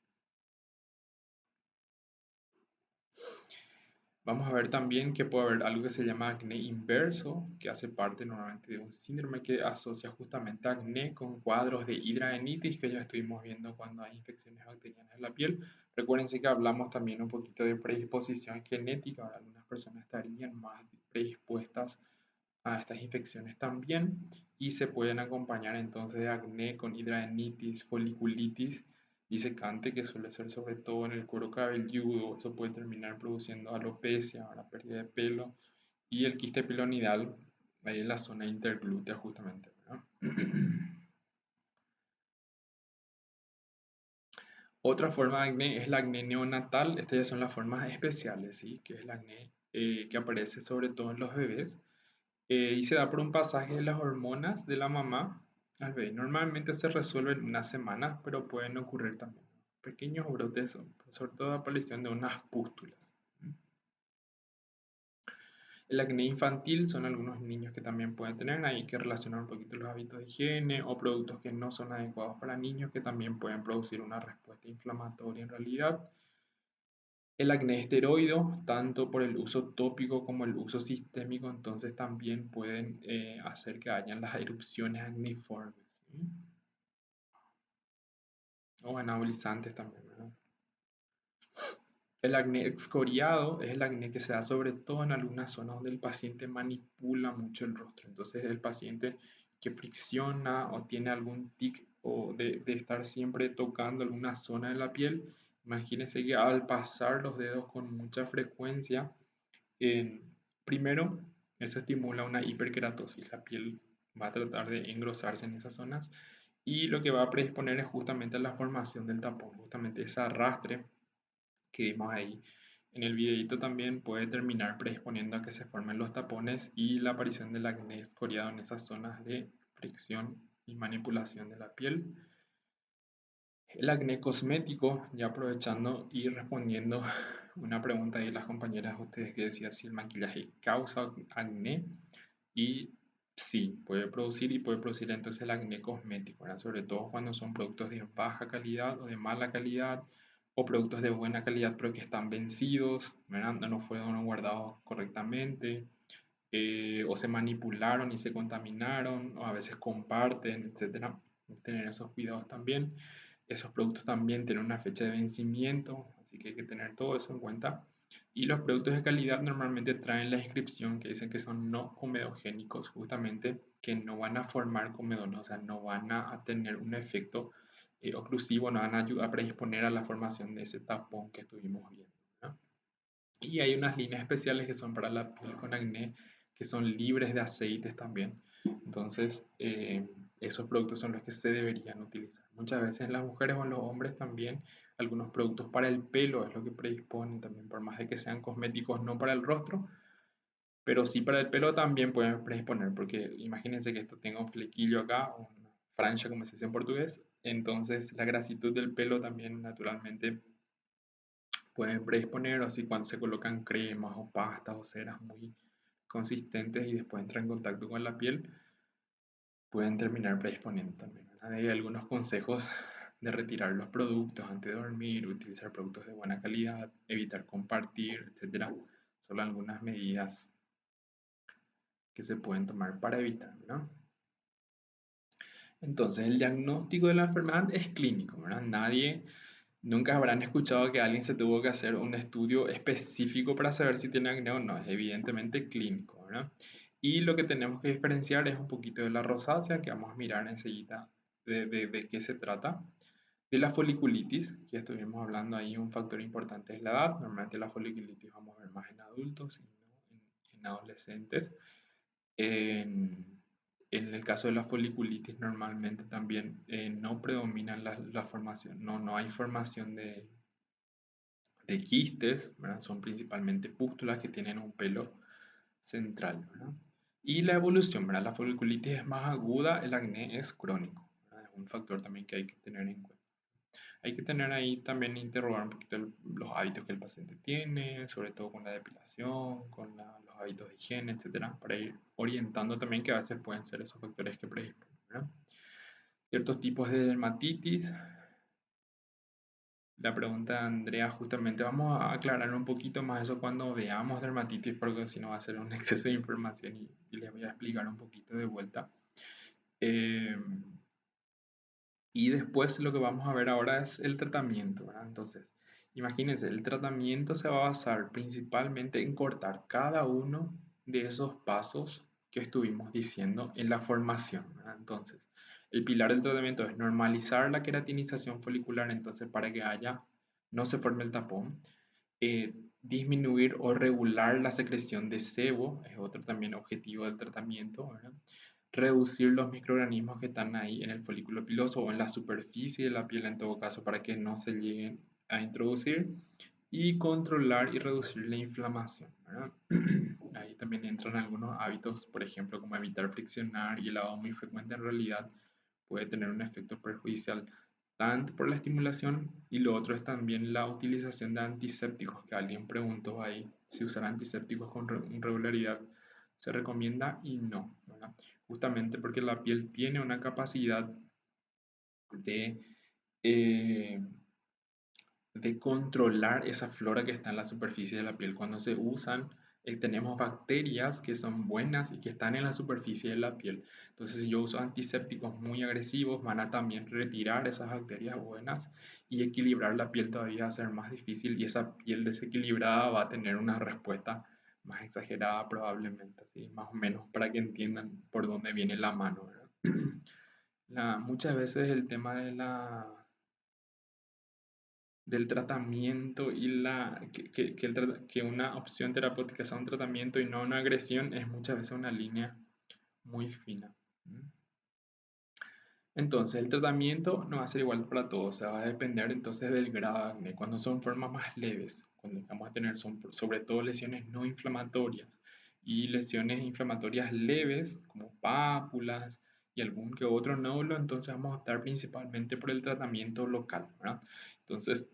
Vamos a ver también que puede haber algo que se llama acné inverso, que hace parte normalmente de un síndrome que asocia justamente acné con cuadros de hidradenitis que ya estuvimos viendo cuando hay infecciones bacterianas en la piel. Recuérdense que hablamos también un poquito de predisposición genética, ahora algunas personas estarían más predispuestas a estas infecciones también y se pueden acompañar entonces de acné con hidradenitis, foliculitis disecante que suele ser sobre todo en el cuero cabelludo, eso puede terminar produciendo alopecia, la pérdida de pelo y el quiste pilonidal ahí en la zona interglútea justamente, ¿verdad? Otra forma de acné es la acné neonatal, estas ya son las formas especiales, ¿sí? Que es el acné que aparece sobre todo en los bebés y se da por un pasaje de las hormonas de la mamá Normalmente se resuelve en una semana, pero pueden ocurrir también pequeños brotes, sobre todo aparición de unas pústulas. El acné infantil son algunos niños que también pueden tener, hay que relacionar un poquito los hábitos de higiene o productos que no son adecuados para niños que también pueden producir una respuesta inflamatoria en realidad. El acné esteroideo, tanto por el uso tópico como el uso sistémico, entonces también pueden hacer que hayan las erupciones acneiformes, ¿sí? O anabolizantes también, ¿verdad? El acné excoriado es el acné que se da sobre todo en algunas zonas donde el paciente manipula mucho el rostro. Entonces el paciente que fricciona o tiene algún tic o de estar siempre tocando alguna zona de la piel, imagínense que al pasar los dedos con mucha frecuencia, eh, primero eso estimula una hiperkeratosis. La piel va a tratar de engrosarse en esas zonas y lo que va a predisponer es justamente a la formación del tapón, justamente ese arrastre que vimos ahí en el videito también puede terminar predisponiendo a que se formen los tapones y la aparición del acné escoriado en esas zonas de fricción y manipulación de la piel. El acné cosmético, ya aprovechando y respondiendo una pregunta de las compañeras de ustedes que decía si el maquillaje causa acné y sí, puede producir y puede producir entonces el acné cosmético, ¿verdad? Sobre todo cuando son productos de baja calidad o de mala calidad o productos de buena calidad pero que están vencidos, ¿verdad? No fueron guardados correctamente o se manipularon y se contaminaron o a veces comparten, etcétera. Tener esos cuidados también. Esos productos también tienen una fecha de vencimiento, así que hay que tener todo eso en cuenta. Y los productos de calidad normalmente traen la inscripción que dicen que son no comedogénicos, justamente que no van a formar comedones, o sea, no van a tener un efecto oclusivo, no van a ayudar a predisponer a la formación de ese tapón que estuvimos viendo, ¿no? Y hay unas líneas especiales que son para la piel con acné, que son libres de aceites también. Entonces, esos productos son los que se deberían utilizar. Muchas veces en las mujeres o en los hombres también, algunos productos para el pelo es lo que predisponen también, por más de que sean cosméticos no para el rostro, pero sí para el pelo también pueden predisponer, porque imagínense que esto tenga un flequillo acá, una franja como se dice en portugués, entonces la grasitud del pelo también naturalmente pueden predisponer, o así cuando se colocan cremas o pastas o ceras muy consistentes y después entra en contacto con la piel, pueden terminar predisponiendo también. Hay algunos consejos de retirar los productos antes de dormir, utilizar productos de buena calidad, evitar compartir, etcétera. Son algunas medidas que se pueden tomar para evitar, ¿no? Entonces, el diagnóstico de la enfermedad es clínico, ¿verdad? Nunca habrán escuchado que alguien se tuvo que hacer un estudio específico para saber si tiene acné o no. Es evidentemente clínico, ¿verdad? Y lo que tenemos que diferenciar es un poquito de la rosácea, que vamos a mirar enseguida de qué se trata. De la foliculitis, que ya estuvimos hablando ahí, un factor importante es la edad. Normalmente la foliculitis vamos a ver más en adultos y no en adolescentes. En, en el caso de la foliculitis, normalmente también no predomina la formación, no hay formación de quistes, ¿verdad? Son principalmente pústulas que tienen un pelo central, ¿verdad? Y la evolución, ¿verdad? La foliculitis es más aguda, el acné es crónico, ¿verdad? Es un factor también que hay que tener en cuenta. Hay que tener ahí también interrogar un poquito los hábitos que el paciente tiene, sobre todo con la depilación, con los hábitos de higiene, etcétera, para ir orientando también que a veces pueden ser esos factores que predisponen, ¿verdad? Ciertos tipos de dermatitis. La pregunta de Andrea, justamente vamos a aclarar un poquito más eso cuando veamos dermatitis, porque si no va a ser un exceso de información y les voy a explicar un poquito de vuelta. Eh, Y después lo que vamos a ver ahora es el tratamiento, ¿verdad? Entonces, imagínense, el tratamiento se va a basar principalmente en cortar cada uno de esos pasos que estuvimos diciendo en la formación, ¿verdad? Entonces, el pilar del tratamiento es normalizar la queratinización folicular, entonces para que no se forme el tapón, disminuir o regular la secreción de sebo, es otro también objetivo del tratamiento, ¿verdad? Reducir los microorganismos que están ahí en el folículo piloso o en la superficie de la piel en todo caso para que no se lleguen a introducir y controlar y reducir la inflamación, ¿verdad? Ahí también entran algunos hábitos, por ejemplo, como evitar friccionar y el lavado muy frecuente en realidad puede tener un efecto perjudicial tanto por la estimulación y lo otro es también la utilización de antisépticos, que alguien preguntó ahí si usar antisépticos con regularidad se recomienda y no, ¿verdad? Justamente porque la piel tiene una capacidad de, eh, de controlar esa flora que está en la superficie de la piel. Cuando se usan, tenemos bacterias que son buenas y que están en la superficie de la piel. Entonces, si yo uso antisépticos muy agresivos, van a también retirar esas bacterias buenas y equilibrar la piel todavía va a ser más difícil y esa piel desequilibrada va a tener una respuesta más exagerada probablemente, ¿sí? Más o menos para que entiendan por dónde viene la mano, ¿verdad? Muchas veces el tema del tratamiento y que una opción terapéutica sea un tratamiento y no una agresión es muchas veces una línea muy fina. Entonces, el tratamiento no va a ser igual para todos, o sea, va a depender entonces del grado de acné. Cuando son formas más leves, cuando vamos a tener son sobre todo lesiones no inflamatorias y lesiones inflamatorias leves como pápulas y algún que otro nódulo, entonces vamos a optar principalmente por el tratamiento local, ¿verdad? Entonces,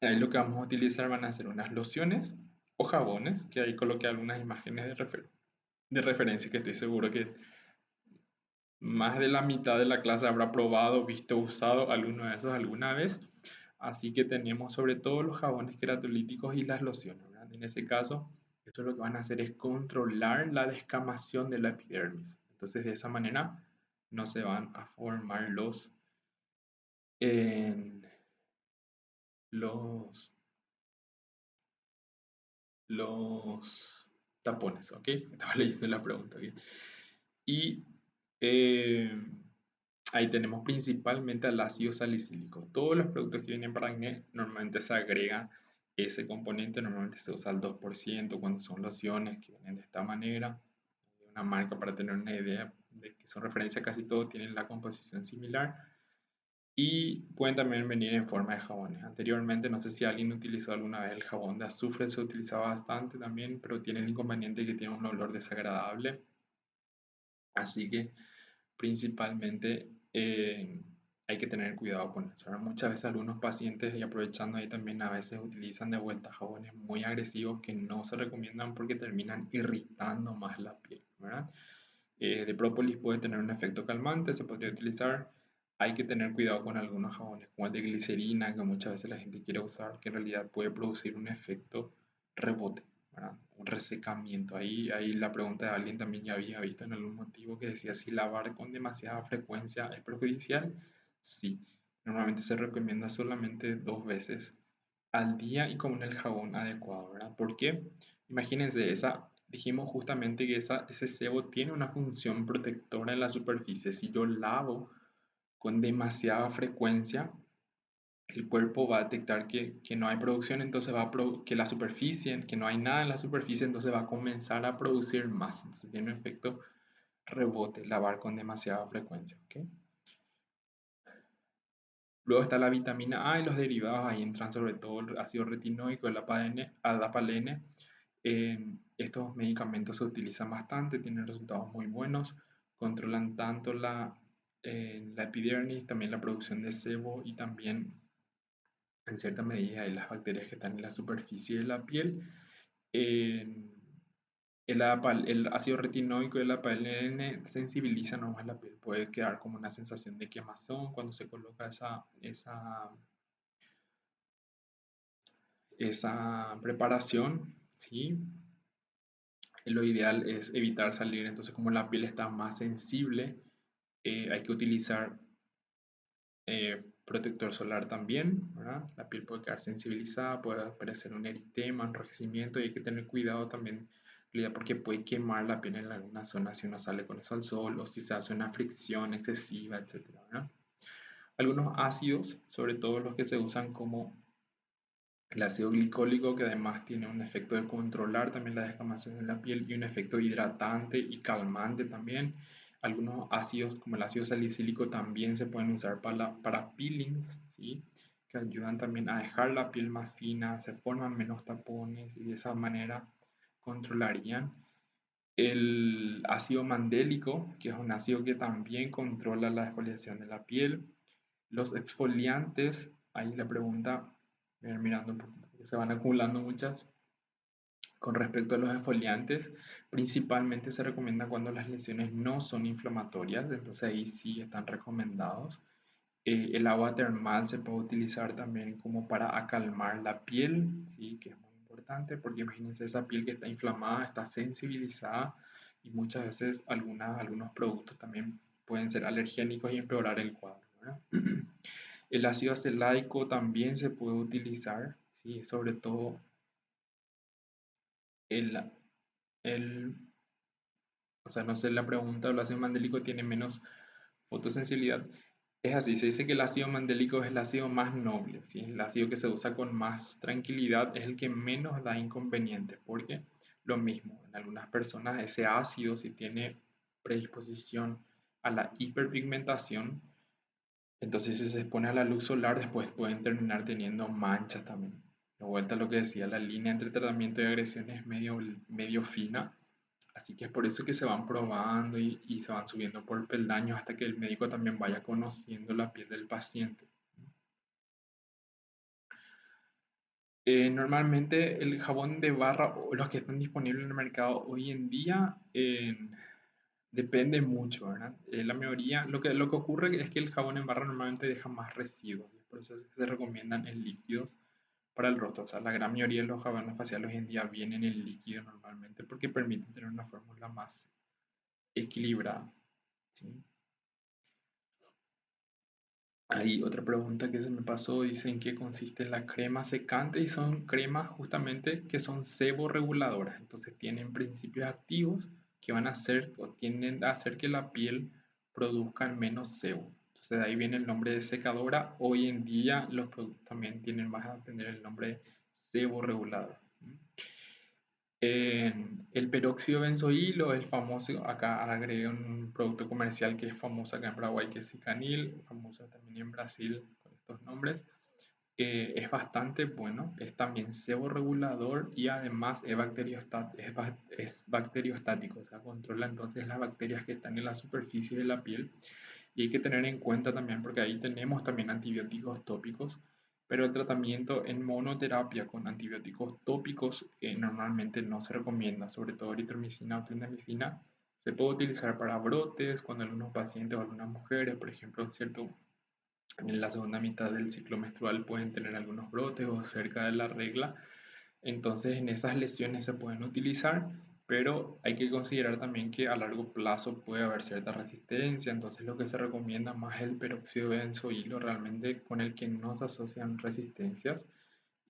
ahí lo que vamos a utilizar van a ser unas lociones o jabones, que ahí coloqué algunas imágenes de referencia que estoy seguro que más de la mitad de la clase habrá probado, visto, usado alguno de esos alguna vez. Así que tenemos sobre todo los jabones queratolíticos y las lociones, ¿verdad? En ese caso, esto lo que van a hacer es controlar la descamación de la epidermis. Entonces, de esa manera no se van a formar en- los, los tapones, ¿ok? Estaba leyendo la pregunta, ¿ok? Y eh, ahí tenemos principalmente al ácido salicílico. Todos los productos que vienen para acné normalmente se agrega ese componente, normalmente se usa el 2% cuando son lociones que vienen de esta manera. Una marca para tener una idea de que son referencia casi todos tienen la composición similar y pueden también venir en forma de jabones. Anteriormente, no sé si alguien utilizó alguna vez el jabón de azufre, se utilizaba bastante también, pero tiene el inconveniente que tiene un olor desagradable. Así que principalmente hay que tener cuidado con eso. Ahora, muchas veces algunos pacientes, y aprovechando ahí también, a veces utilizan de vuelta jabones muy agresivos que no se recomiendan porque terminan irritando más la piel, ¿verdad? De própolis puede tener un efecto calmante, se podría utilizar. Hay que tener cuidado con algunos jabones, como el de glicerina, que muchas veces la gente quiere usar, que en realidad puede producir un efecto rebote, ¿verdad? Un resecamiento. Ahí la pregunta de alguien también ya había visto en algún motivo que decía si lavar con demasiada frecuencia es perjudicial. Sí, normalmente se recomienda solamente 2 veces al día y con el jabón adecuado, ¿verdad? ¿Por qué? Imagínense, dijimos justamente que ese sebo tiene una función protectora en la superficie. Si yo lavo con demasiada frecuencia, el cuerpo va a detectar que no hay producción, entonces que la superficie, que no hay nada en la superficie, entonces va a comenzar a producir más. Entonces tiene un efecto rebote, lavar con demasiada frecuencia, ¿ok? Luego está la vitamina A y los derivados, ahí entran sobre todo el ácido retinoico, el adapalene. Estos medicamentos se utilizan bastante, tienen resultados muy buenos, controlan tanto la epidermis, también la producción de sebo y también en cierta medida las bacterias que están en la superficie de la piel. Eh, el ácido retinoico y el apalene sensibiliza nomás la piel, puede quedar como una sensación de quemazón cuando se coloca esa preparación, ¿sí? Lo ideal es evitar salir, entonces como la piel está más sensible, hay que utilizar protector solar también, ¿verdad? La piel puede quedar sensibilizada, puede aparecer un eritema, enrojecimiento y hay que tener cuidado también porque puede quemar la piel en alguna zona si uno sale con eso al sol o si se hace una fricción excesiva, etcétera, ¿verdad? Algunos ácidos, sobre todo los que se usan como el ácido glicólico, que además tiene un efecto de controlar también la descamación de la piel y un efecto hidratante y calmante también. Algunos ácidos, como el ácido salicílico, también se pueden usar para peelings, ¿sí? Que ayudan también a dejar la piel más fina, se forman menos tapones y de esa manera controlarían. El ácido mandélico, que es un ácido que también controla la exfoliación de la piel. Los exfoliantes, ahí la pregunta, mirando un poquito, porque se van acumulando muchas. Con respecto a los exfoliantes, principalmente se recomienda cuando las lesiones no son inflamatorias, entonces ahí sí están recomendados. El agua termal se puede utilizar también como para acalmar la piel, ¿sí? Que es muy importante porque imagínense esa piel que está inflamada, está sensibilizada y muchas veces algunos productos también pueden ser alergénicos y empeorar el cuadro, ¿verdad? El ácido acelaico también se puede utilizar, ¿sí? Sobre todo el, el, o sea, no sé, la pregunta, ¿el ácido mandélico tiene menos fotosensibilidad? Es así, se dice que el ácido mandélico es el ácido más noble, ¿sí? El ácido que se usa con más tranquilidad es el que menos da inconvenientes, porque lo mismo, en algunas personas ese ácido, si tiene predisposición a la hiperpigmentación, entonces si se expone a la luz solar, después pueden terminar teniendo manchas también. De vuelta a lo que decía, la línea entre tratamiento y agresión es medio fina, así que es por eso que se van probando y se van subiendo por peldaños hasta que el médico también vaya conociendo la piel del paciente. Normalmente el jabón de barra o los que están disponibles en el mercado hoy en día depende mucho, ¿verdad? La mayoría, lo que ocurre es que el jabón en barra normalmente deja más residuos, y por eso es que se recomiendan en líquidos para el rostro. O sea, la gran mayoría de los jabones faciales hoy en día vienen en líquido normalmente porque permiten tener una fórmula más equilibrada, ¿sí? Hay otra pregunta que se me pasó, dice en qué consiste la crema secante y son cremas justamente que son seborreguladoras, entonces tienen principios activos que van a hacer o tienden a hacer que la piel produzca menos sebo. Entonces de ahí viene el nombre de secadora. Hoy en día los productos también tienen, más a tener el nombre de seborregulador. El peróxido benzoilo es famoso, acá agregué un producto comercial que es famoso acá en Paraguay, que es Cicanil, famoso también en Brasil con estos nombres. Es bastante bueno, es también seborregulador y además es bacteriostático, o sea, controla entonces las bacterias que están en la superficie de la piel. Y hay que tener en cuenta también, porque ahí tenemos también antibióticos tópicos, pero el tratamiento en monoterapia con antibióticos tópicos normalmente no se recomienda, sobre todo eritromicina o clindamicina. Se puede utilizar para brotes cuando algunos pacientes o algunas mujeres, por ejemplo, ¿cierto? En la segunda mitad del ciclo menstrual pueden tener algunos brotes o cerca de la regla, entonces en esas lesiones se pueden utilizar, pero hay que considerar también que a largo plazo puede haber cierta resistencia, entonces lo que se recomienda más es el peróxido de benzoilo, realmente con el que no se asocian resistencias,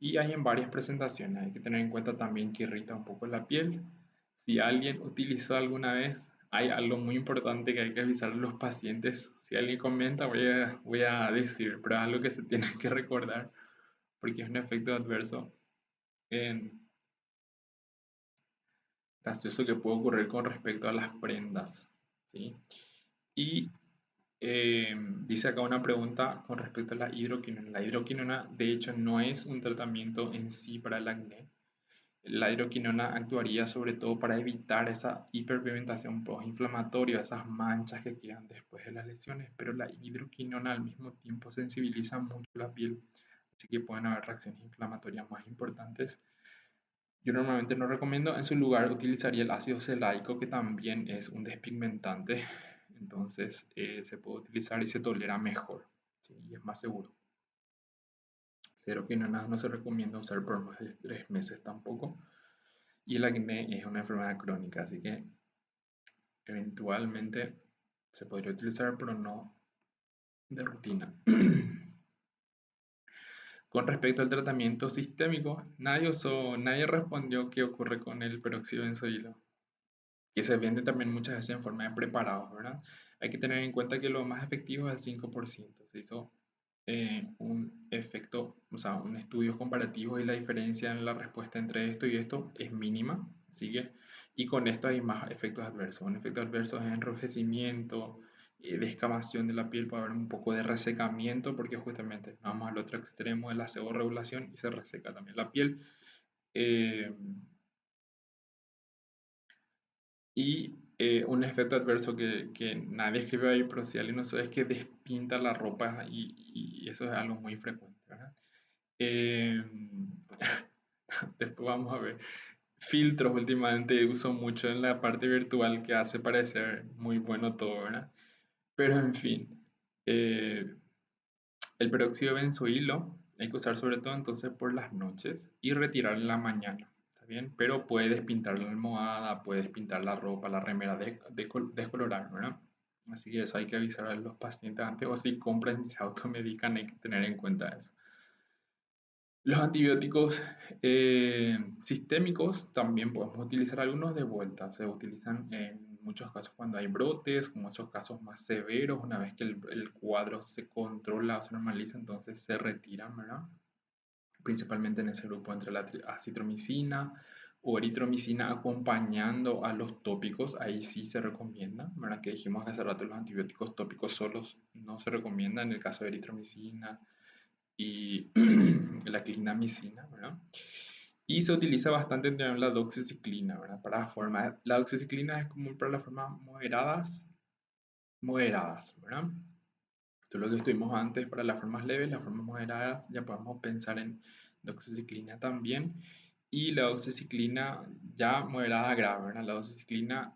y hay en varias presentaciones. Hay que tener en cuenta también que irrita un poco la piel. Si alguien utilizó alguna vez, hay algo muy importante que hay que avisar a los pacientes. Si alguien comenta, voy a decir, pero es algo que se tiene que recordar porque es un efecto adverso en gracioso que puede ocurrir con respecto a las prendas, ¿sí? Y dice acá una pregunta con respecto a la hidroquinona. La hidroquinona, de hecho, no es un tratamiento en sí para el acné. La hidroquinona actuaría sobre todo para evitar esa hiperpigmentación postinflamatoria, esas manchas que quedan después de las lesiones, pero la hidroquinona al mismo tiempo sensibiliza mucho la piel, así que pueden haber reacciones inflamatorias más importantes. Yo normalmente no recomiendo, en su lugar utilizaría el ácido celaico, que también es un despigmentante, entonces se puede utilizar y se tolera mejor, ¿sí? Y es más seguro. Pero que no se recomienda usar por más de 3 meses tampoco. Y el acné es una enfermedad crónica, así que eventualmente se podría utilizar, pero no de rutina. Con respecto al tratamiento sistémico, nadie respondió qué ocurre con el peróxido de benzoilo, que se vende también muchas veces en forma de preparados, ¿verdad? Hay que tener en cuenta que lo más efectivo es el 5%. Se hizo un efecto, o sea, un estudio comparativo y la diferencia en la respuesta entre esto y esto es mínima, sigue. Y con esto hay más efectos adversos. Un efecto adverso es enrojecimiento, descamación de la piel, puede haber un poco de resecamiento, porque justamente vamos al otro extremo de la seborregulación y se reseca también la piel. Eh, Y un efecto adverso que nadie escribe ahí, pero si alguien no sabe, es que despinta la ropa y eso es algo muy frecuente, ¿verdad? Eh, Después vamos a ver. Filtros últimamente uso mucho en la parte virtual que hace parecer muy bueno todo, ¿verdad? Pero en fin, eh, el peróxido de benzoilo hay que usar sobre todo entonces por las noches y retirar en la mañana, ¿está bien? Pero puede despintar la almohada, puede despintar la ropa, la remera, descolorar, ¿verdad? Así que eso hay que avisar a los pacientes antes o si compran y se automedican hay que tener en cuenta eso. Los antibióticos sistémicos también podemos utilizar algunos de vuelta. Se utilizan en muchos casos cuando hay brotes, como esos casos más severos, una vez que el cuadro se controla o se normaliza, entonces se retiran, ¿verdad? Principalmente en ese grupo entre la acitromicina o eritromicina acompañando a los tópicos, ahí sí se recomienda, ¿verdad? Que dijimos que hace rato los antibióticos tópicos solos no se recomiendan en el caso de eritromicina y la clindamicina, ¿verdad? Y se utiliza bastante también la doxiciclina, ¿verdad? Para formas, la doxiciclina es común para las formas moderadas, ¿verdad? Todo lo que estuvimos antes para las formas leves, las formas moderadas, ya podemos pensar en doxiciclina también. Y la doxiciclina ya moderada grave, ¿verdad? La doxiciclina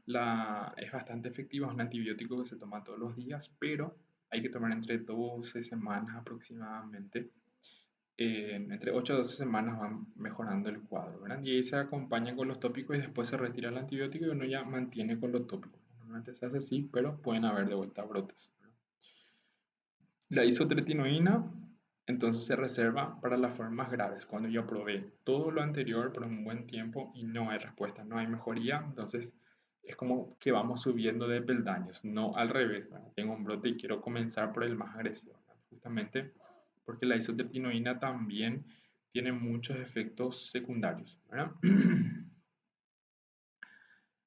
es bastante efectiva, es un antibiótico que se toma todos los días, pero hay que tomar entre 12 semanas aproximadamente entre 8 a 12 semanas van mejorando el cuadro, ¿verdad? Y ahí se acompaña con los tópicos y después se retira el antibiótico y uno ya mantiene con los tópicos. Normalmente se hace así, pero pueden haber de vuelta brotes, ¿verdad? La isotretinoína entonces se reserva para las formas graves. Cuando yo probé todo lo anterior por un buen tiempo y no hay respuesta, no hay mejoría, entonces es como que vamos subiendo de peldaños, no al revés, ¿verdad? Tengo un brote y quiero comenzar por el más agresivo, ¿verdad? Justamente porque la isotretinoína también tiene muchos efectos secundarios, ¿verdad?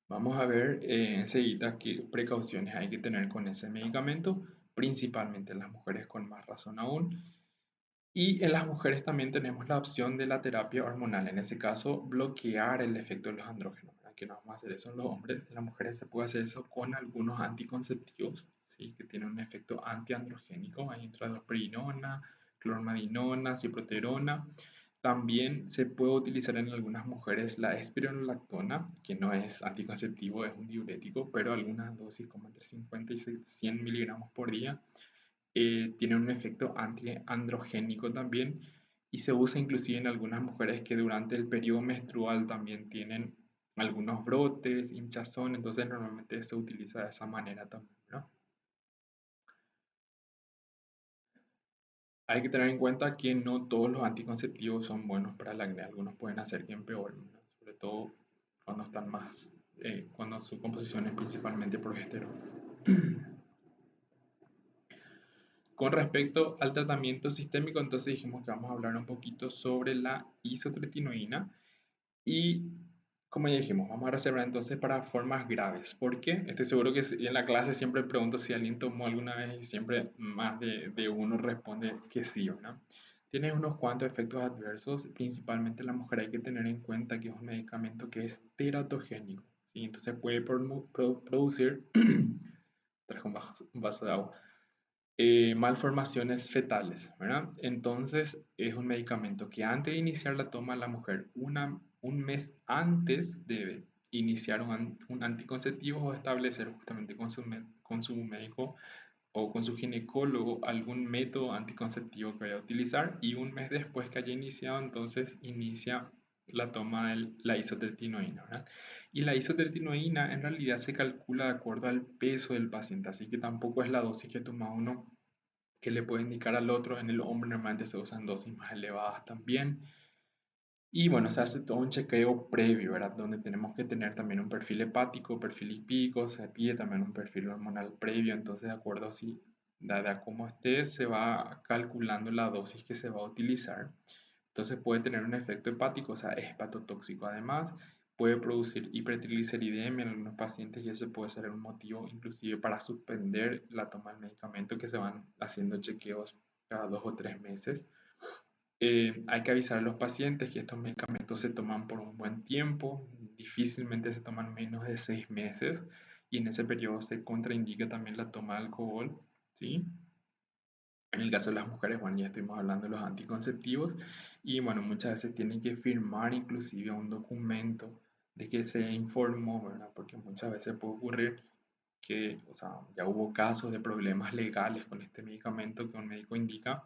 Vamos a ver enseguida qué precauciones hay que tener con ese medicamento, principalmente en las mujeres con más razón aún. Y en las mujeres también tenemos la opción de la terapia hormonal, en ese caso bloquear el efecto de los andrógenos, ¿verdad? Que no vamos a hacer eso en los hombres, en las mujeres se puede hacer eso con algunos anticonceptivos, ¿sí? Que tienen un efecto antiandrogénico, hay intradosperinona, clormadinona, ciproterona. También se puede utilizar en algunas mujeres la espironolactona, que no es anticonceptivo, es un diurético, pero algunas dosis como entre 50 y 100 miligramos por día tiene un efecto antiandrogénico también y se usa inclusive en algunas mujeres que durante el periodo menstrual también tienen algunos brotes, hinchazón, entonces normalmente se utiliza de esa manera también, ¿no? Hay que tener en cuenta que no todos los anticonceptivos son buenos para el acné, algunos pueden hacer que empeoren, ¿no? Sobre todo cuando están más, cuando su composición es principalmente progesterona. Con respecto al tratamiento sistémico, entonces dijimos que vamos a hablar un poquito sobre la isotretinoína y como ya dijimos, vamos a reservar entonces para formas graves. ¿Por qué? Estoy seguro que en la clase siempre pregunto si alguien tomó alguna vez y siempre más de uno responde que sí, ¿no? Tiene unos cuantos efectos adversos, principalmente en la mujer hay que tener en cuenta que es un medicamento que es teratogénico, ¿sí? Entonces puede producir, traje un vaso de agua, malformaciones fetales, ¿verdad? Entonces es un medicamento que antes de iniciar la toma la mujer, un mes antes debe iniciar un anticonceptivo o establecer justamente con su médico o con su ginecólogo algún método anticonceptivo que vaya a utilizar y un mes después que haya iniciado, entonces inicia la toma de la isotretinoína, ¿verdad? Y la isotretinoína en realidad se calcula de acuerdo al peso del paciente, así que tampoco es la dosis que toma uno que le puede indicar al otro. En el hombre normalmente se usan dosis más elevadas también. Y bueno, se hace todo un chequeo previo, ¿verdad? Donde tenemos que tener también un perfil hepático, perfil lipídico, se pide también un perfil hormonal previo, entonces de acuerdo a cómo esté, se va calculando la dosis que se va a utilizar. Entonces puede tener un efecto hepático, o sea, es hepatotóxico. Además, puede producir hipertrigliceridemia en algunos pacientes y ese puede ser un motivo inclusive para suspender la toma del medicamento que se van haciendo chequeos cada 2 o 3 meses. Hay que avisar a los pacientes que estos medicamentos se toman por un buen tiempo, difícilmente se toman menos de 6 meses y en ese periodo se contraindica también la toma de alcohol, ¿sí? En el caso de las mujeres, bueno, ya estuvimos hablando de los anticonceptivos y bueno, muchas veces tienen que firmar inclusive un documento de que se informó, ¿verdad? Porque muchas veces puede ocurrir que, o sea, ya hubo casos de problemas legales con este medicamento que un médico indica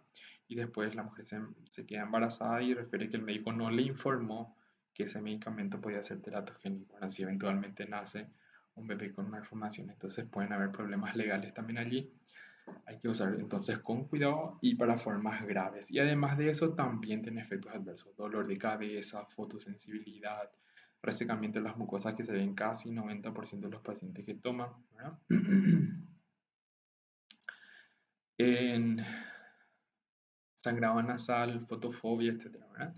y después la mujer se queda embarazada y refiere que el médico no le informó que ese medicamento podía ser teratogénico. Bueno, si eventualmente nace un bebé con malformación, entonces pueden haber problemas legales también allí. Hay que usar entonces con cuidado y para formas graves. Y además de eso también tiene efectos adversos, dolor de cabeza, fotosensibilidad, resecamiento de las mucosas que se ven casi 90% de los pacientes que toman, ¿verdad? En sangrado nasal, fotofobia, etcétera, ¿verdad?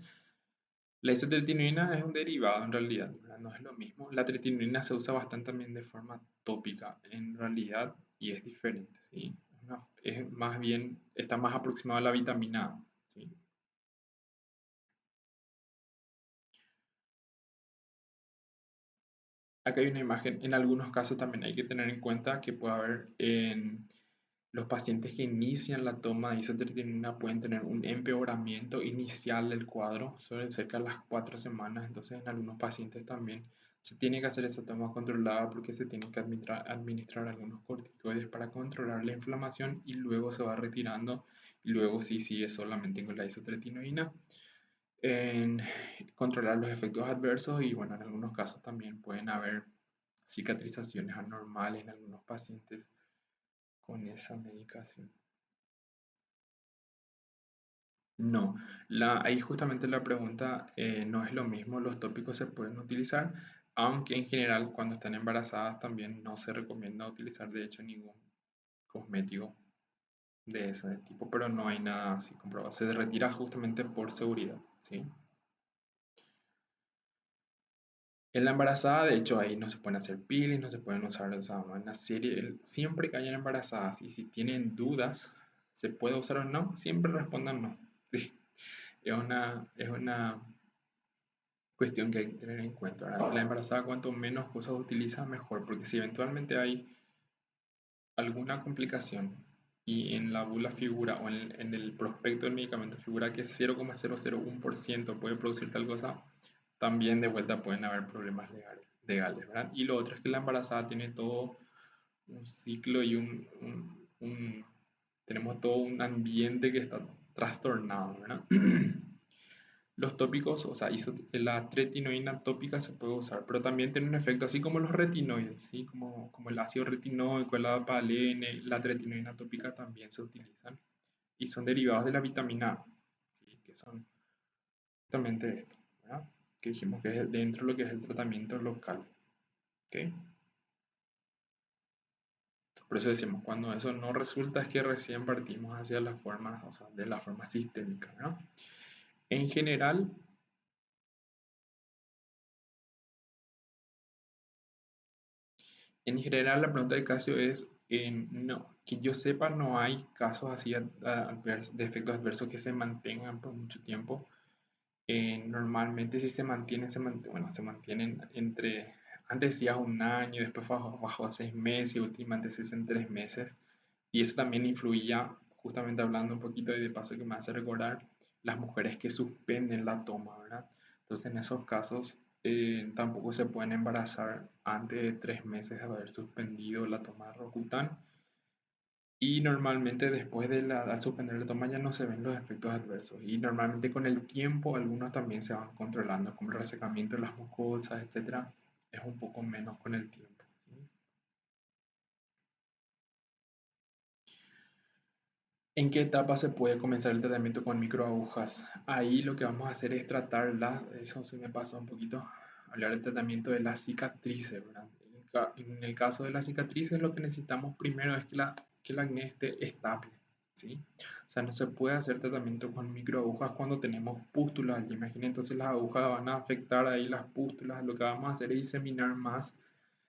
La isotretinoína es un derivado en realidad, ¿verdad? No es lo mismo. La tretinoína se usa bastante también de forma tópica en realidad y es diferente, ¿sí? Es más bien, está más aproximado a la vitamina A, ¿sí? Acá hay una imagen, en algunos casos también hay que tener en cuenta que puede haber en los pacientes que inician la toma de isotretinoína pueden tener un empeoramiento inicial del cuadro, sobre cerca de las 4 semanas, entonces en algunos pacientes también se tiene que hacer esa toma controlada porque se tienen que administrar algunos corticoides para controlar la inflamación y luego se va retirando y luego sí sigue solamente con la isotretinoína en controlar los efectos adversos y bueno, en algunos casos también pueden haber cicatrizaciones anormales en algunos pacientes con esa medicación. No, ahí justamente la pregunta no es lo mismo, los tópicos se pueden utilizar, aunque en general cuando están embarazadas también no se recomienda utilizar de hecho ningún cosmético de ese tipo, pero no hay nada así comprobado, se retira justamente por seguridad, ¿sí? En la embarazada, de hecho, ahí no se pueden hacer peelings, no se pueden usar, o sea, una serie, siempre que hayan embarazadas y si tienen dudas, ¿se puede usar o no? Siempre respondan no. Sí, es una cuestión que hay que tener en cuenta. ¿Verdad? La embarazada, cuanto menos cosas utiliza, mejor, porque si eventualmente hay alguna complicación y en la bula figura o en el prospecto del medicamento figura que 0,001% puede producir tal cosa, también de vuelta pueden haber problemas legales, ¿verdad? Y lo otro es que la embarazada tiene todo un ciclo y tenemos todo un ambiente que está trastornado, ¿verdad? Los tópicos, o sea, la tretinoína tópica se puede usar, pero también tiene un efecto así como los retinoides, ¿sí? Como el ácido retinoico, el adapalene, la tretinoína tópica también se utilizan y son derivados de la vitamina A, ¿sí? Que son justamente esto, ¿verdad? Que dijimos que es dentro de lo que es el tratamiento local, ¿ok? Por eso decimos, cuando eso no resulta es que recién partimos hacia la forma, o sea, de la forma sistémica, ¿no? En general, la pregunta de Casio es, no, que yo sepa, no hay casos así de efectos adversos que se mantengan por mucho tiempo. Normalmente si bueno, se mantienen antes decía un año, después bajó a 6 meses y últimamente se dice en 3 meses. Y eso también influía, justamente hablando un poquito y de paso que me hace recordar, las mujeres que suspenden la toma, ¿verdad? Entonces en esos casos tampoco se pueden embarazar antes de 3 meses de haber suspendido la toma de Rocutan. Y normalmente después al suspender la toma ya no se ven los efectos adversos. Y normalmente con el tiempo algunos también se van controlando, como el resecamiento de las mucosas, etcétera. Es un poco menos con el tiempo. ¿Sí? ¿En qué etapa se puede comenzar el tratamiento con microagujas? Ahí lo que vamos a hacer es tratar eso se me pasa un poquito, hablar del tratamiento de las cicatrices, ¿verdad? En el caso de las cicatrices lo que necesitamos primero es que el acné esté estable, ¿sí? O sea, no se puede hacer tratamiento con microagujas cuando tenemos pústulas allí. Imaginen, entonces las agujas van a afectar ahí las pústulas, lo que vamos a hacer es diseminar más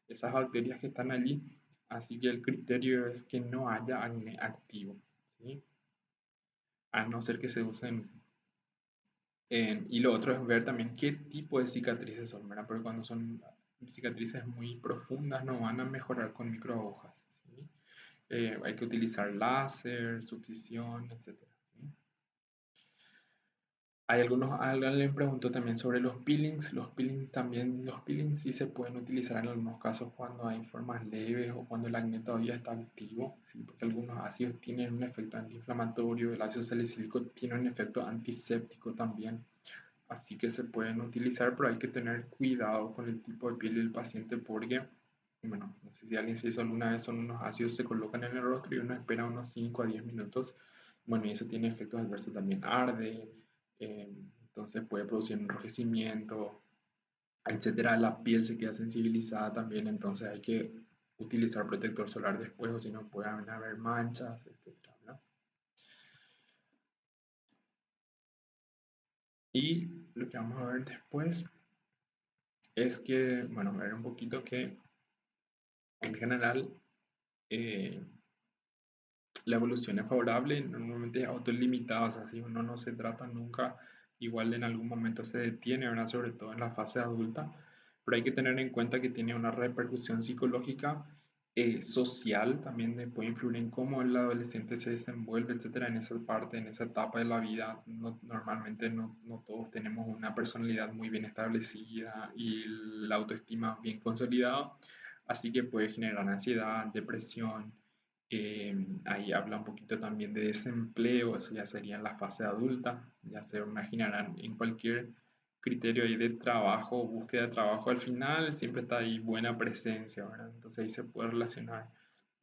esas bacterias que están allí, así que el criterio es que no haya acné activo, ¿sí? A no ser que se usen Y lo otro es ver también qué tipo de cicatrices son, ¿verdad? Porque cuando son cicatrices muy profundas no van a mejorar con microagujas, ¿sí? Hay que utilizar láser, subcisión, etcétera, ¿sí? Alguien le preguntó también sobre los peelings. Los peelings sí se pueden utilizar en algunos casos cuando hay formas leves o cuando el acné todavía está activo, ¿sí? Porque algunos ácidos tienen un efecto antiinflamatorio, el ácido salicílico tiene un efecto antiséptico también. Así que se pueden utilizar, pero hay que tener cuidado con el tipo de piel del paciente porque, bueno, no sé si alguien se hizo alguna vez, son unos ácidos se colocan en el rostro y uno espera unos 5 a 10 minutos. Bueno, y eso tiene efectos adversos también, arde, eh, entonces puede producir enrojecimiento, etcétera. La piel se queda sensibilizada también, entonces hay que utilizar protector solar después o si no pueden haber manchas, etcétera, ¿no? Y lo que vamos a ver después es que, bueno, ver un poquito que en general eh, la evolución es favorable, normalmente es autolimitada, o sea, si uno no se trata nunca, igual en algún momento se detiene, ¿verdad? Sobre todo en la fase adulta, pero hay que tener en cuenta que tiene una repercusión psicológica, social, también puede influir en cómo el adolescente se desenvuelve, etcétera, en esa parte, en esa etapa de la vida. Normalmente no todos tenemos una personalidad muy bien establecida y la autoestima bien consolidada, así que puede generar ansiedad, depresión. Ahí habla un poquito también de desempleo, eso ya sería en la fase adulta, ya se imaginarán en cualquier criterio ahí de trabajo, búsqueda de trabajo, al final siempre está ahí buena presencia, ¿verdad? Entonces ahí se puede relacionar.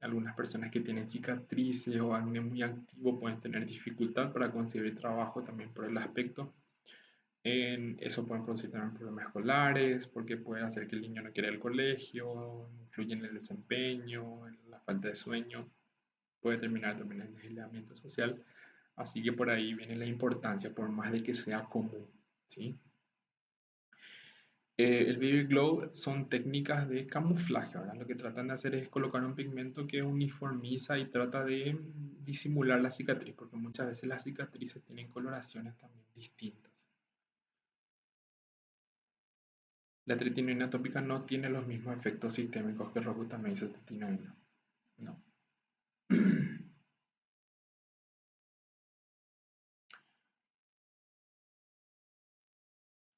Algunas personas que tienen cicatrices o acné muy activo pueden tener dificultad para conseguir trabajo también por el aspecto. Eso puede producir también problemas escolares, porque puede hacer que el niño no quiera ir al colegio, influye en el desempeño, en la falta de sueño, puede terminar también en aislamiento social. Así que por ahí viene la importancia, por más de que sea común, ¿sí? El Baby Glow son técnicas de camuflaje, ¿verdad? Lo que tratan de hacer es colocar un pigmento que uniformiza y trata de disimular la cicatriz, porque muchas veces las cicatrices tienen coloraciones también distintas. La tretinoína tópica no tiene los mismos efectos sistémicos que el rocutamol y isotretinoína, no.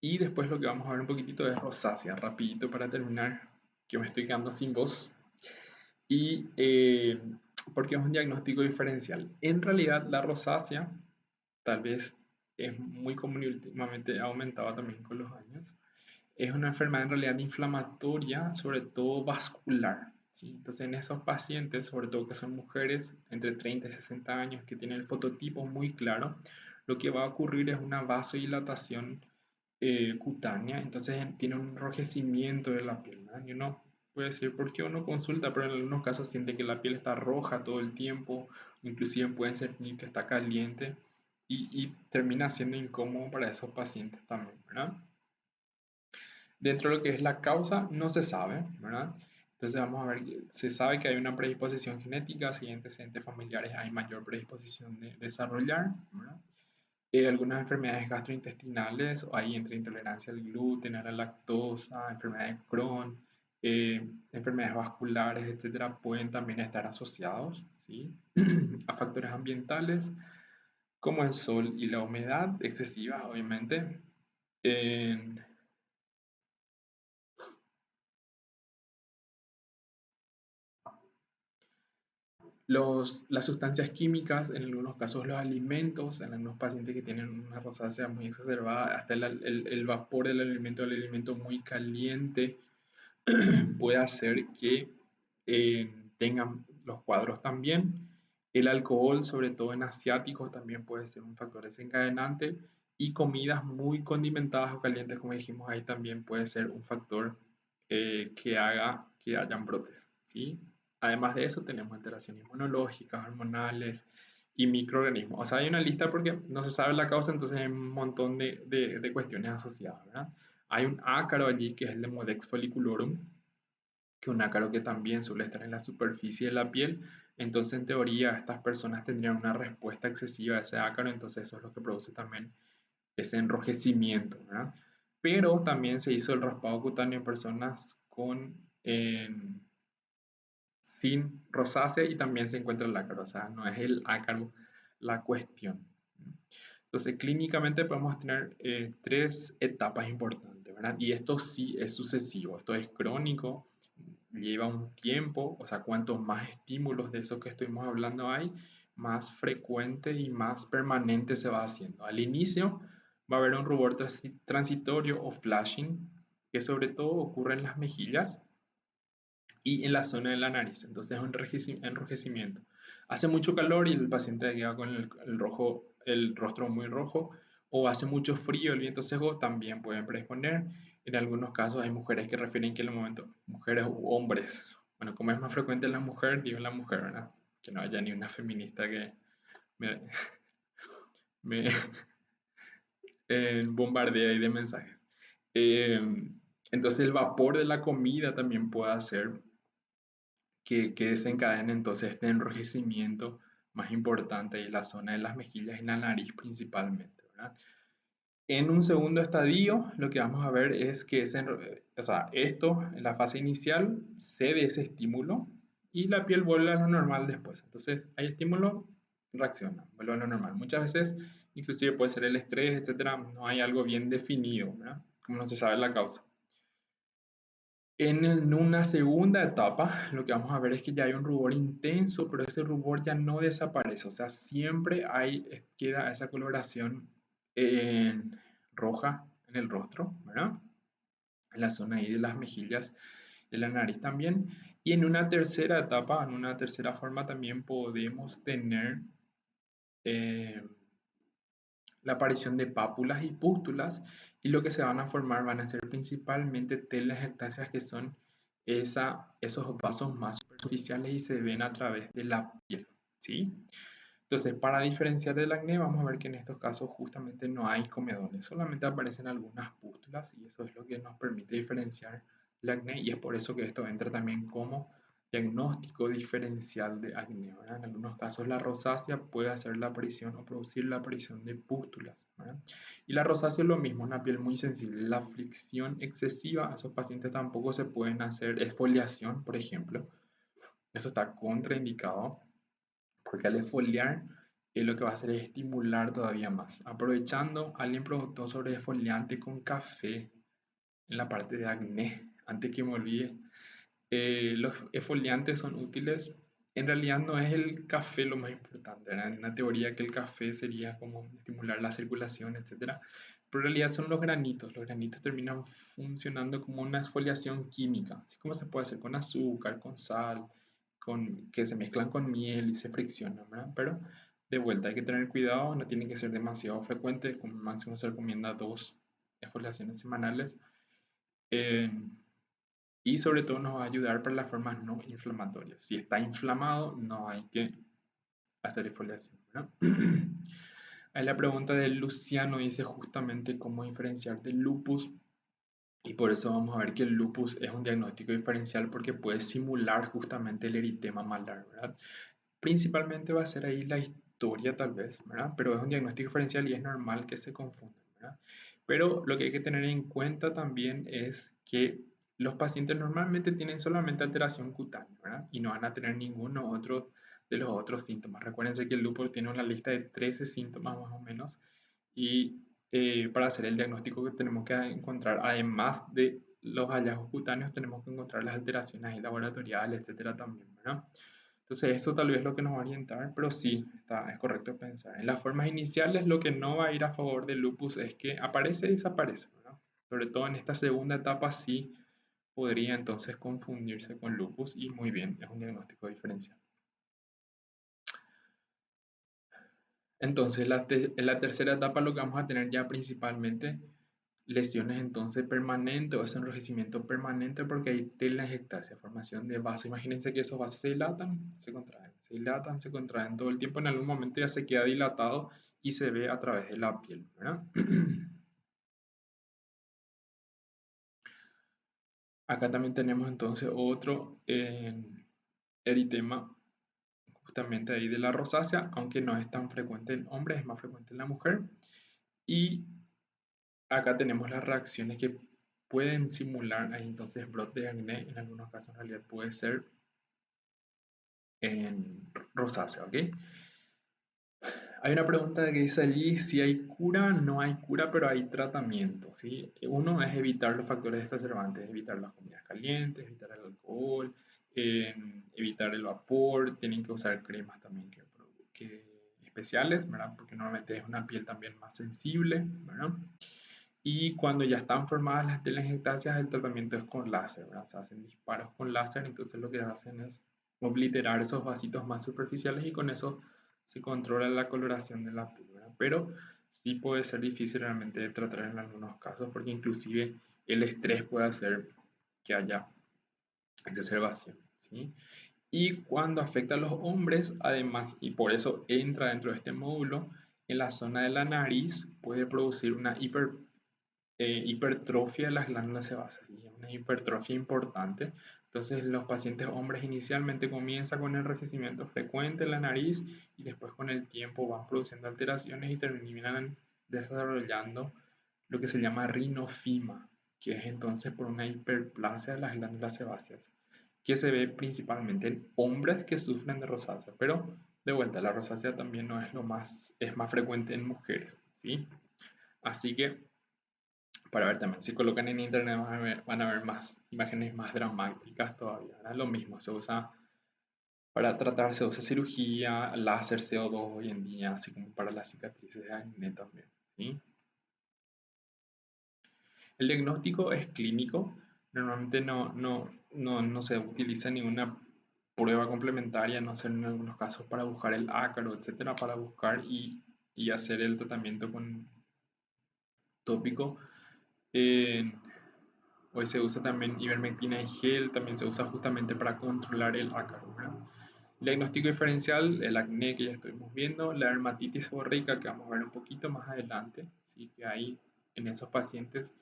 Y después lo que vamos a ver un poquitito es rosácea, rapidito para terminar, que me estoy quedando sin voz. Y porque es un diagnóstico diferencial. En realidad la rosácea tal vez es muy común y últimamente ha aumentado también con los años. Es una enfermedad en realidad inflamatoria, sobre todo vascular, ¿sí? Entonces en esos pacientes, sobre todo que son mujeres entre 30 y 60 años que tienen el fototipo muy claro, lo que va a ocurrir es una vasodilatación cutánea, entonces tiene un enrojecimiento de la piel, ¿verdad? Y uno puede decir, ¿por qué uno consulta? Pero en algunos casos siente que la piel está roja todo el tiempo, inclusive pueden sentir que está caliente y termina siendo incómodo para esos pacientes también, ¿verdad? Dentro de lo que es la causa, no se sabe, ¿verdad? Entonces vamos a ver, se sabe que hay una predisposición genética, si hay antecedentes familiares hay mayor predisposición de desarrollar, ¿verdad? Algunas enfermedades gastrointestinales, o ahí entre intolerancia al gluten, a la lactosa, enfermedades de Crohn, enfermedades vasculares, etcétera, pueden también estar asociados, ¿sí? A factores ambientales como el sol y la humedad excesiva, obviamente. En las sustancias químicas, en algunos casos los alimentos, en algunos pacientes que tienen una rosácea muy exacerbada, hasta el vapor del alimento muy caliente, puede hacer que tengan los cuadros también. El alcohol, sobre todo en asiáticos, también puede ser un factor desencadenante. Y comidas muy condimentadas o calientes, como dijimos ahí, también puede ser un factor que haga que hayan brotes, ¿sí? Además de eso, tenemos alteraciones inmunológicas, hormonales y microorganismos. O sea, hay una lista porque no se sabe la causa, entonces hay un montón de cuestiones asociadas, ¿verdad? Hay un ácaro allí que es el Demodex folliculorum, que un ácaro que también suele estar en la superficie de la piel. Entonces, en teoría, estas personas tendrían una respuesta excesiva a ese ácaro, entonces eso es lo que produce también ese enrojecimiento, ¿verdad? Pero también se hizo el raspado cutáneo en personas con, sin rosácea y también se encuentra el ácaro, o sea, no es el ácaro la cuestión. Entonces, clínicamente podemos tener tres etapas importantes, ¿verdad? Y esto sí es sucesivo, esto es crónico, lleva un tiempo, o sea, cuanto más estímulos de esos que estuvimos hablando hay, más frecuente y más permanente se va haciendo. Al inicio va a haber un rubor transitorio o flashing, que sobre todo ocurre en las mejillas y en la zona de la nariz. Entonces es un enrojecimiento. Hace mucho calor y el paciente queda con el rostro muy rojo, o hace mucho frío, el viento seco también pueden predisponer. En algunos casos hay mujeres que refieren que en el momento, mujeres u hombres, bueno, como es más frecuente en la mujer, digo en la mujer, ¿verdad? Que no haya ni una feminista que me, me bombardee ahí de mensajes. Eh, entonces el vapor de la comida también puede hacer que desencadena entonces este enrojecimiento más importante en la zona de las mejillas y la nariz principalmente, ¿verdad? En un segundo estadio, lo que vamos a ver es que o sea, esto en la fase inicial cede ese estímulo y la piel vuelve a lo normal después. Entonces, hay estímulo, reacciona, vuelve a lo normal. Muchas veces, inclusive puede ser el estrés, etcétera, no hay algo bien definido, ¿verdad? Como no se sabe la causa. En una segunda etapa, lo que vamos a ver es que ya hay un rubor intenso, pero ese rubor ya no desaparece, o sea, siempre queda esa coloración roja en el rostro, ¿verdad? En la zona ahí de las mejillas, de la nariz también. Y en una tercera etapa, en una tercera forma también podemos tener eh, la aparición de pápulas y pústulas, y lo que se van a formar van a ser principalmente telangiectasias, que son esos vasos más superficiales y se ven a través de la piel, ¿sí? Entonces, para diferenciar del acné, vamos a ver que en estos casos justamente no hay comedones, solamente aparecen algunas pústulas y eso es lo que nos permite diferenciar el acné, y es por eso que esto entra también como diagnóstico diferencial de acné, ¿verdad? En algunos casos la rosácea puede hacer la aparición o producir la aparición de pústulas, ¿verdad? Y la rosácea es lo mismo, una piel muy sensible. La fricción excesiva, a esos pacientes tampoco se pueden hacer exfoliación, por ejemplo. Eso está contraindicado porque al exfoliar lo que va a hacer es estimular todavía más. Aprovechando, alguien preguntó sobre exfoliante con café en la parte de acné. Antes que me olvide, los exfoliantes son útiles. En realidad no es el café lo más importante, ¿verdad? En una teoría que el café sería como estimular la circulación, etcétera. Pero en realidad son los granitos. Los granitos terminan funcionando como una exfoliación química, así como se puede hacer con azúcar, con sal, que se mezclan con miel y se friccionan, ¿verdad? Pero de vuelta hay que tener cuidado, no tiene que ser demasiado frecuente, como máximo se recomienda 2 exfoliaciones semanales. Eh, y sobre todo nos va a ayudar para las formas no inflamatorias. Si está inflamado, no hay que hacer exfoliación, ¿verdad? Ahí la pregunta de Luciano dice justamente cómo diferenciar del lupus, y por eso vamos a ver que el lupus es un diagnóstico diferencial porque puede simular justamente el eritema malar, ¿verdad? Principalmente va a ser ahí la historia tal vez, ¿verdad? Pero es un diagnóstico diferencial y es normal que se confundan, ¿verdad? Pero lo que hay que tener en cuenta también es que los pacientes normalmente tienen solamente alteración cutánea, ¿verdad? Y no van a tener ninguno otro de los otros síntomas. Recuérdense que el lupus tiene una lista de 13 síntomas más o menos, y para hacer el diagnóstico que tenemos que encontrar, además de los hallazgos cutáneos, tenemos que encontrar las alteraciones laboratoriales, etcétera también, ¿verdad? Entonces, esto tal vez es lo que nos va a orientar, pero sí, es correcto pensar. En las formas iniciales, lo que no va a ir a favor del lupus es que aparece y desaparece, ¿verdad? Sobre todo en esta segunda etapa, sí podría entonces confundirse con lupus, y muy bien, es un diagnóstico diferencial. Entonces, en la tercera etapa lo que vamos a tener ya principalmente lesiones entonces permanentes o ese enrojecimiento permanente, porque hay telangiectasia, formación de vasos. Imagínense que esos vasos se dilatan, se dilatan, se contraen todo el tiempo. En algún momento ya se queda dilatado y se ve a través de la piel, ¿verdad? Acá también tenemos entonces otro eritema justamente ahí de la rosácea, aunque no es tan frecuente en hombres, es más frecuente en la mujer. Y acá tenemos las reacciones que pueden simular ahí entonces brote de acné. En algunos casos en realidad puede ser en rosácea, ¿ok? Hay una pregunta que dice allí si hay cura, no hay cura, pero hay tratamiento, ¿sí? Uno es evitar los factores exacerbantes, evitar las comidas calientes, evitar el alcohol, evitar el vapor, tienen que usar cremas también especiales, ¿verdad? Porque normalmente es una piel también más sensible, ¿verdad? Y cuando ya están formadas las telangiectasias, el tratamiento es con láser, ¿verdad? Se hacen disparos con láser, entonces lo que hacen es obliterar esos vasitos más superficiales y con eso se controla la coloración de la piel, ¿verdad? Pero sí puede ser difícil realmente de tratar en algunos casos porque inclusive el estrés puede hacer que haya exacerbación, ¿sí? Y cuando afecta a los hombres, además, y por eso entra dentro de este módulo, en la zona de la nariz puede producir una hipertrofia de las glándulas sebáceas y es una hipertrofia importante. Entonces, los pacientes hombres inicialmente comienzan con enrojecimiento frecuente en la nariz y después con el tiempo van produciendo alteraciones y terminan desarrollando lo que se llama rinofima, que es entonces por una hiperplasia de las glándulas sebáceas, que se ve principalmente en hombres que sufren de rosácea, pero de vuelta, la rosácea también no es lo más, es más frecuente en mujeres, ¿sí? Así que para ver también. Si colocan en internet van a ver más imágenes más dramáticas todavía. ¿Verdad? Lo mismo, se usa para tratar, se usa cirugía, láser CO2 hoy en día, así como para las cicatrices de acné también. ¿Sí? El diagnóstico es clínico, normalmente no se utiliza ninguna prueba complementaria, no sé, en algunos casos para buscar el ácaro, etcétera, para buscar y hacer el tratamiento con tópico. En Hoy se usa también ivermectina en gel, también se usa justamente para controlar el ácaro, ¿verdad? El diagnóstico diferencial, el acné que ya estuvimos viendo, la dermatitis seborreica que vamos a ver un poquito más adelante, ¿sí? Que hay en esos pacientes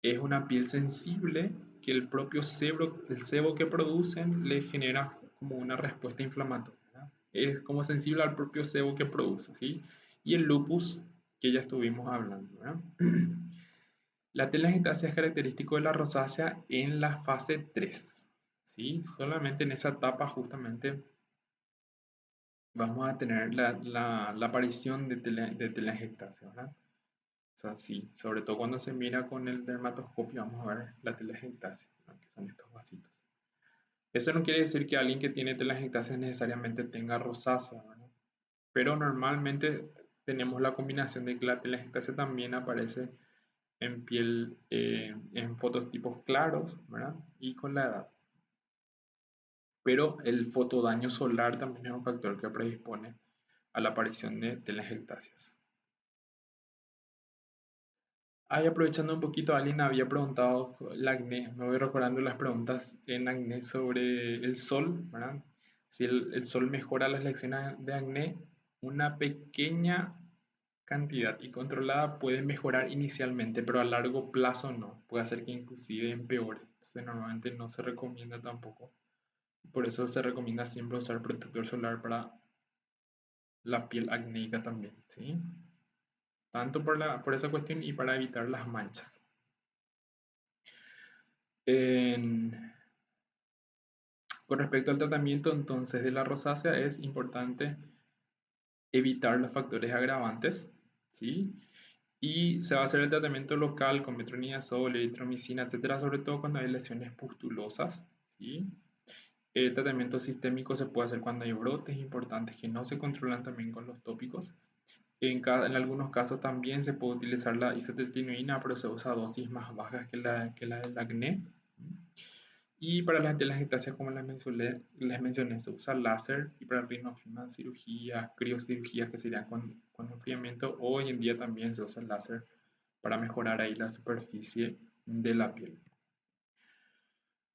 es una piel sensible que el propio el sebo que producen le genera como una respuesta inflamatoria, ¿verdad? Es como sensible al propio sebo que produce, ¿sí? Y el lupus que ya estuvimos hablando, ¿verdad? La telangiectasia es característico de la rosácea en la fase 3, ¿sí? Solamente en esa etapa justamente vamos a tener la aparición de telangiectasia, ¿verdad? O sea, sí, sobre todo cuando se mira con el dermatoscopio vamos a ver la telangiectasia, ¿no? Que son estos vasitos. Eso no quiere decir que alguien que tiene telangiectasia necesariamente tenga rosácea, ¿verdad? Pero normalmente tenemos la combinación de que la telangiectasia también aparece en piel, en fototipos claros, ¿verdad? Y con la edad. Pero el fotodaño solar también es un factor que predispone a la aparición de telangiectasias. Ahí aprovechando un poquito, alguien había preguntado el acné, me voy recordando las preguntas en acné sobre el sol, ¿verdad? Si el sol mejora las lecciones de acné, una pequeña cantidad y controlada puede mejorar inicialmente, pero a largo plazo no, puede hacer que inclusive empeore. Entonces normalmente no se recomienda tampoco. Por eso se recomienda siempre usar protector solar para la piel acnéica también, ¿sí? Tanto por esa cuestión y para evitar las manchas. En- con respecto al tratamiento entonces de la rosácea es importante evitar los factores agravantes, ¿sí? Y se va a hacer el tratamiento local con metronidazol, eritromicina, etcétera, sobre todo cuando hay lesiones pustulosas, ¿sí? El tratamiento sistémico se puede hacer cuando hay brotes importantes que no se controlan también con los tópicos. En algunos casos también se puede utilizar la isotretinoína, pero se usa a dosis más bajas que la del acné. Y para las telangiectasias, como les mencioné, se usa láser y para rinofima cirugía, criocirugía, que sería con enfriamiento. Hoy en día también se usa láser para mejorar ahí la superficie de la piel.